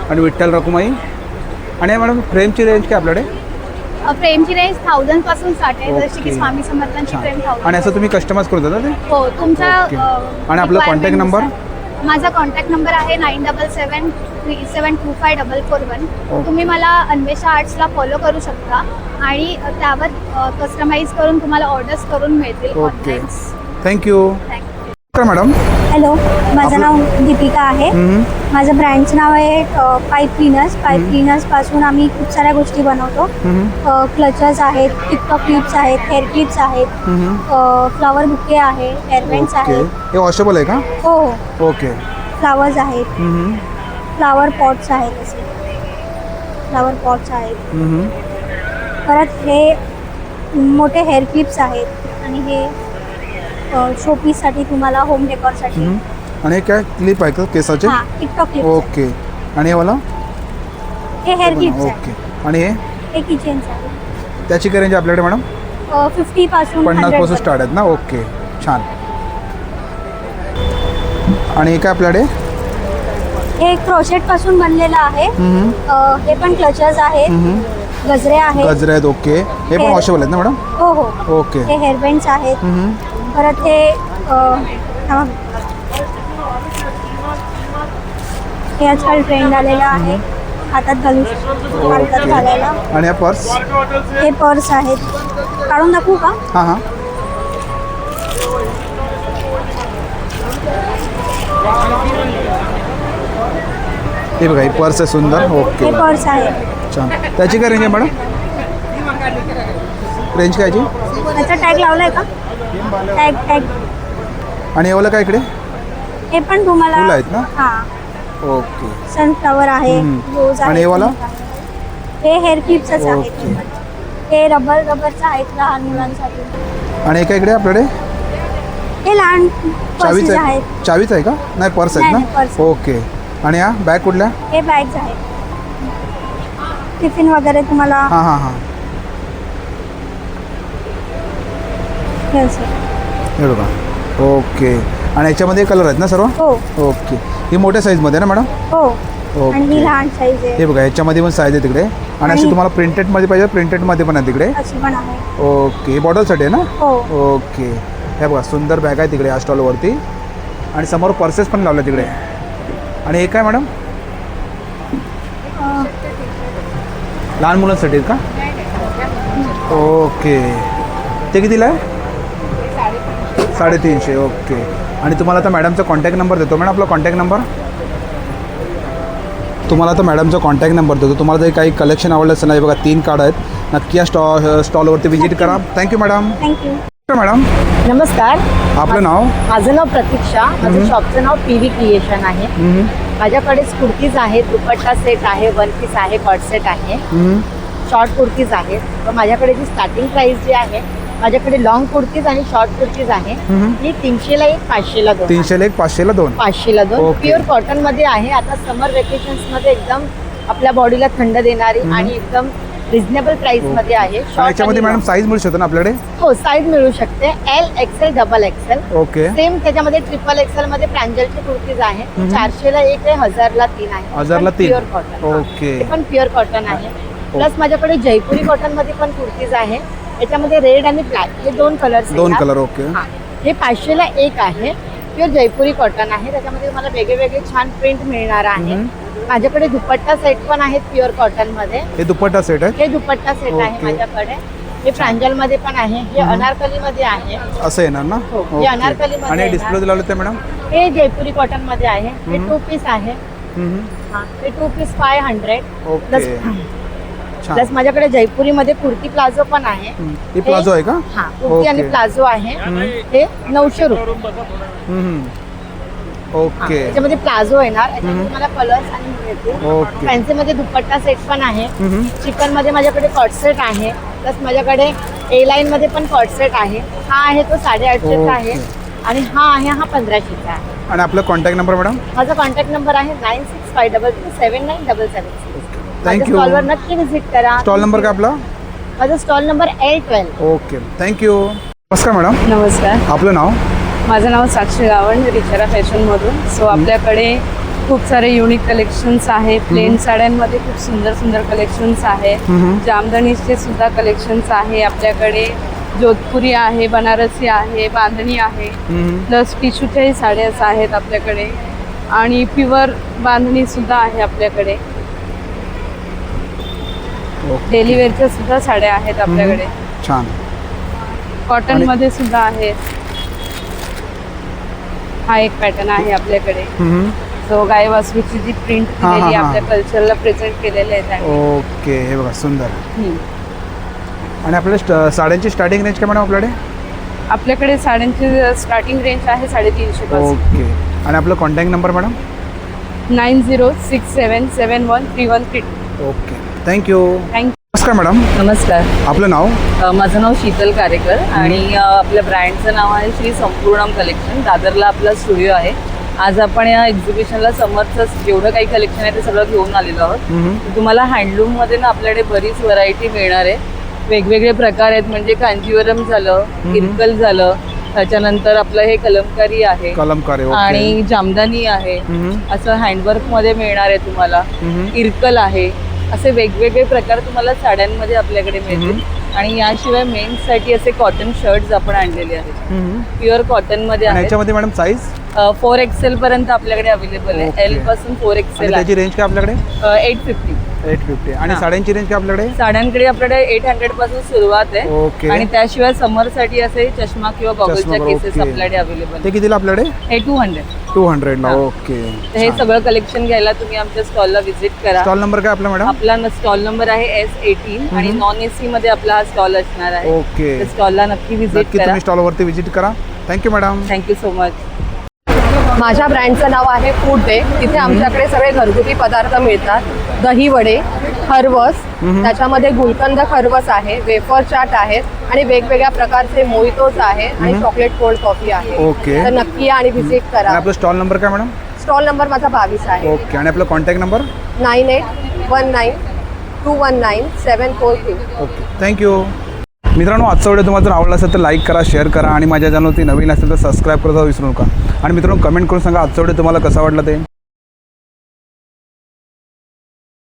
आणि विठ्ठल रखुमाई. आणि मॅडम फ्रेमची रेंज काय आपल्याकडे? फ्रेमची रेंज 1000 पासून स्टार्ट आहे. जशी की स्वामी समर्थांची फ्रेम 1000. आणि असं तुम्ही कस्टमाइज करून देता ते? हो, तुमचा. आणि आपला कॉन्टॅक्ट नंबर? माझा कॉन्टॅक्ट नंबर आहे 9773725441. तुम्ही मला अन्वेषा आर्ट्सला फॉलो करू शकता आणि त्यावर कस्टमाइज करून तुम्हाला ऑर्डर्स करून मिळतील. ओके. थँक्यू. मॅडम. हॅलो, माझं नाव दीपिका आहे. माझं ब्रँडचं नाव आहे पाईप क्लीनर्स. पाईप क्लीनर्सपासून आम्ही खूप साऱ्या गोष्टी बनवतो. क्लचर्स आहेत, टिकटॉक क्लिप्स आहेत, हेअर क्लिप्स आहेत, फ्लॉवर बुके आहे, हेअरबँड्स आहेत. हे वॉशेबल आहे का? हो हो, ओके. फ्लावर्स आहेत, फ्लावर पॉट्स आहेत, असे फ्लावर पॉट्स आहेत. परत हे मोठे हेअर क्लिप्स आहेत आणि हे शोपीससाठी तुम्हाला होम डेकोरसाठी. आणि हे काय क्लिप आहे का केसाचे? हां, टिकटॉक क्लिप्स. ओके. आणि हे वाला? हे हेअर क्लिप्स आहे. ओके. आणि हे किचन्स आहे. त्याची काय रेंज आहे आपल्याकडे मॅडम? 50 पासून 50 पासून स्टार्ट आहेत ना? ओके, छान. आणि हे काय आपल्याकडे? हे क्रोशेट पासून बनलेलं आहे. हे पण क्लचर्स आहेत, गजरे आहेत. गजरे आहेत, ओके. हे पण वॉशेबल आहेत ना मॅडम? हो हो, ओके. हे हेअरबँड्स आहेत. परत हे हे आजकाल ट्रेंड आलेला आहे, हातात घालू शकतो, हातात घालायला. आणि हा पर्स? हे पर्स आहेत. काढून दाखवू का? हां हां. हे बघा, हे पर्स आहे सुंदर. ओके, हे पर्स आहे. छान. त्याची काय रेंज आहे मॅडम? रेंज काय याची? त्याचा टॅग लावलाय का? टॅग. आणि एवढं काय इकडे? हे पण तुम्हाला फुलं आहेत ना? हां, ओके. सनफ्लावर आहे, रोज आहे. आणि हे वाला? हे हेअर क्लिप्सच आहेत. हे रबरचं आहेत लहान मुलांसाठी. आणि हे काय इकडे आपल्याकडे? हे लहान चावीच पर्सेस आहे? आहेत. चावीच आहे का? नाही, पर्स आहेत नाही, ना? पर्स. ओके. आणि हा बॅग कुठल्या? हे बॅग्स आहेत, टिफिन वगैरे तुम्हाला. हां हां हां. हे असं. हे बघा, ओके. आणि याच्यामध्ये कलर आहेत ना सर्व? हो ओके. ही मोठ्या साईजमध्ये ना मॅडम? हो. आणि ही ओके. लहान साईज आहे. हे बघा, याच्यामध्ये पण साईज आहे तिकडे. आणि अशी तुम्हाला प्रिंटेडमध्ये पाहिजे, प्रिंटेडमध्ये पण आहे तिकडे. अशी पण आहे. ओके. ही बॉटलसाठी आहे ना? हो. ओके. हे बघा, सुंदर बॅग आहे तिकडे या स्टॉलवरती. आणि समोर पर्सेस पण लावल्या तिकडे. आणि हे काय मॅडम? लहान मुलांसाठी का? ओके. ते कितीला आहे? 350. ओके. आणि तुम्हाला आता मॅडमचा कॉन्टॅक्ट नंबर देतो. मॅडम आपला कॉन्टॅक्ट नंबर? तुम्हाला आता मॅडमचा कॉन्टॅक्ट नंबर देतो. तुम्हाला जर काही कलेक्शन आवडलं असेल ना, बघा 3 कार्ड आहेत, नक्की या स्टॉलवरती व्हिजिट करा. Thank you madam. Thank you madam. नमस्कार. आपलं नाव? माझं नाव प्रतीक्षा. माझं शॉपचं नाव PV क्रिएशन आहे. माझ्याकडे कुर्तीज आहेत, दुपट्टा सेट आहे, वन पीस आहे, कॉट सेट आहे, शॉर्ट कुर्तीज आहेत. तर माझ्याकडे जी स्टार्टिंग प्राइस जी आहे, माझ्याकडे लॉंग कुर्तीज आणि शॉर्ट कुर्तीज आहे. ही 300ला 1, 500ला 2. 300ला 1, 500ला 2. 500ला 2. ओके. प्युअर कॉटनमध्ये आहे. आता समर वेकेशन्समध्ये एकदम आपल्या बॉडीला थंड देणारी आणि एकदम रिझनेबल प्राइसमध्ये आहे. याच्यामध्ये मॅडम साईज मिळू शकतो ना आपल्याकडे? हो, साईज मिळू शकते. L, XL, XXL. Okay. Same त्याच्यामध्ये XXL मध्ये प्रांजलची कुर्तीज आहे. 400ला 1 आहे, 1000ला 3 आहे. 1000ला 3. Pure cotton. ओके. ते पण प्युअर कॉटन आहे. प्लस माझ्याकडे जयपुरी कॉटन मध्ये पण कुर्तीज आहे. याच्यामध्ये रेड आणि ब्लॅक हे 2 कलर्स. 2 कलर. ओके. हे 500ला 1 आहे. प्युअर जयपुरी कॉटन आहे. त्याच्यामध्ये तुम्हाला वेगळे वेगळे छान प्रिंट मिळणार आहे. माझ्याकडे दुपट्टा सेट पण आहेत प्युअर कॉटन मध्ये. हे दुपट्टा सेट आहे? हे दुपट्टा सेट आहे माझ्याकडे. हे प्रांजल मध्ये पण आहे. हे अनारकली मध्ये आहे. असं येणार ना? हे अनारकली मध्ये. आणि डिस्प्ले लावलं ते मॅडम? हे जयपुरी कॉटन मध्ये आहे. हे 2 पीस आहे. हे 2 पीस 500. प्लस माझ्याकडे जयपुरी मध्ये कुर्ती प्लाझो पण आहे. हे प्लाझो आहे का? हा, कुर्ती आणि प्लाझो आहे. हे 900 रुपये. ओके. त्याच्यामध्ये प्लाझो येणार. याच्यामध्ये तुम्हाला कलर्स आणि मिळतील. ओके. फॅन्सी मध्ये दुपट्टा सेट पण आहे. चिकन मध्ये माझ्याकडे कॉट सेट आहे. प्लस माझ्याकडे A लाईन मध्ये पण कॉट सेट आहे. हा आहे तो 850 आहे आणि हा आहे 1500 आहे. आणि आपला कॉन्टॅक्ट नंबर मॅडम? माझा कॉन्टॅक्ट नंबर आहे 9652279777. थँक्यू. स्टॉलवर नक्की व्हिजिट करा. स्टॉल नंबर काय आपला? माझा stall number L12. Okay, thank you. नमस्कार मॅडम. नमस्कार. आपलं नाव? माझं नाव साक्षी गावण, रिचारा फॅशनमधून. सो आपल्याकडे खूप सारे युनिक कलेक्शन्स आहे. प्लेन साड्यांमध्ये खूप सुंदर सुंदर कलेक्शन्स आहे. जामदानीचे सुद्धा कलेक्शन्स आहे आपल्याकडे. जोधपुरी आहे, बनारसी आहे, बांधणी आहे, प्लस टिशूच्याही साड्याच आहेत आपल्याकडे आणि प्युअर बांधणी सुद्धा आहे आपल्याकडे. डेली वेअरच्या सुद्धा साड्या आहेत आपल्याकडे. छान. कॉटन मध्ये सुद्धा आहे. हा एक पॅटर्न आहे आपल्याकडे जो गाय वासरूची जी प्रिंट दिलेली आहे आपल्या कल्चरला प्रेझेंट केलेलं आहे त्याने. ओके, हे बघा सुंदर. आणि आपल्या साड्यांची स्टार्टिंग रेंज काय मॅडम आपल्याकडे? आपल्याकडे साड्यांची स्टार्टिंग रेंज आहे 350 पासून. ओके. आणि आपला contact number madam? 9067713132. Okay, thank you. Thank you. नमस्कार मॅडम. नमस्कार. आपलं नाव? माझं नाव शीतल कारेकर आणि आपल्या ब्रँडचं नाव आहे श्री संपूर्णम कलेक्शन. दादरला आपला स्टुडिओ आहे. आज आपण या एक्झिबिशनला समर्थच जेवढं काही कलेक्शन आहे ते सगळं घेऊन आलेलो आहोत. तुम्हाला हँडलूममध्ये ना आपल्याकडे बरीच व्हरायटी मिळणार आहे. वेगवेगळे प्रकार आहेत, म्हणजे कांजीवरम झालं, इरकल झालं, त्याच्यानंतर आपलं हे कलमकारी आहे आणि जामदानी आहे. असं हँडवर्क मध्ये मिळणार आहे तुम्हाला. इरकल आहे. असे वेगवेगळे प्रकार तुम्हाला साड्यांमध्ये आपल्याकडे मिळतील. आणि याशिवाय मेन्ससाठी असे कॉटन शर्ट्स आपण आणलेले आहेत, प्युअर कॉटन मध्ये आहे. याच्यामध्ये मॅडम साईज 4XL पर्यंत आपल्याकडे अवेलेबल आहे. L पासून 4XL. त्याची रेंज काय आपल्याकडे? 850. आणि साड्यांची रेंज काय आपल्याकडे? साड्यांकडे आपल्याकडे 800 पासून सुरुवात आहे. ओके. आणि त्याशिवाय समर साठी असे चष्मा किंवा गॉगलच्या केसेस आपल्याकडे अवेलेबल. ते कितीला आपल्याकडे? हे 200 ला. ओके. हे सगळं कलेक्शन घ्यायला तुम्ही आमच्या स्टॉलला व्हिजिट करा. स्टॉल नंबर काय आपला मॅडम? आपला स्टॉल नंबर आहे S18 आणि नॉन AC मध्ये आपला हा स्टॉल असणार आहे. ओके. स्टॉलला नक्की व्हिजिट करा. तुम्ही स्टॉलवरती व्हिजिट करा. Thank you madam. Thank you so much. माझ्या ब्रँडचं नाव आहे फूड डे. तिथे आमच्याकडे सगळे घरगुती पदार्थ मिळतात. दही वडे, खरवस, त्याच्यामध्ये गुलकंद खरवस आहे, वेफर चाट आहेत आणि वेगवेगळ्या प्रकारचे मोहितोज आहे आणि चॉकलेट कोल्ड कॉफी आहे. ओके. तर नक्की या आणि व्हिजिट करा. आपला स्टॉल नंबर काय मॅडम? स्टॉल नंबर माझा 22 आहे. ओके. आणि आपला कॉन्टॅक्ट नंबर? 9819219743. Okay, thank you. मित्रांनो, आजचा व्हिडिओ तुम्हाला जर आवडला असेल तर लाईक करा, शेअर करा आणि माझ्या चॅनलवरती नवीन असेल तर सबस्क्राईब करायला विसरू नका. आणि मित्रांनो, कमेंट करून सांगा आजचा व्हिडिओ तुम्हाला कसा वाटला ते.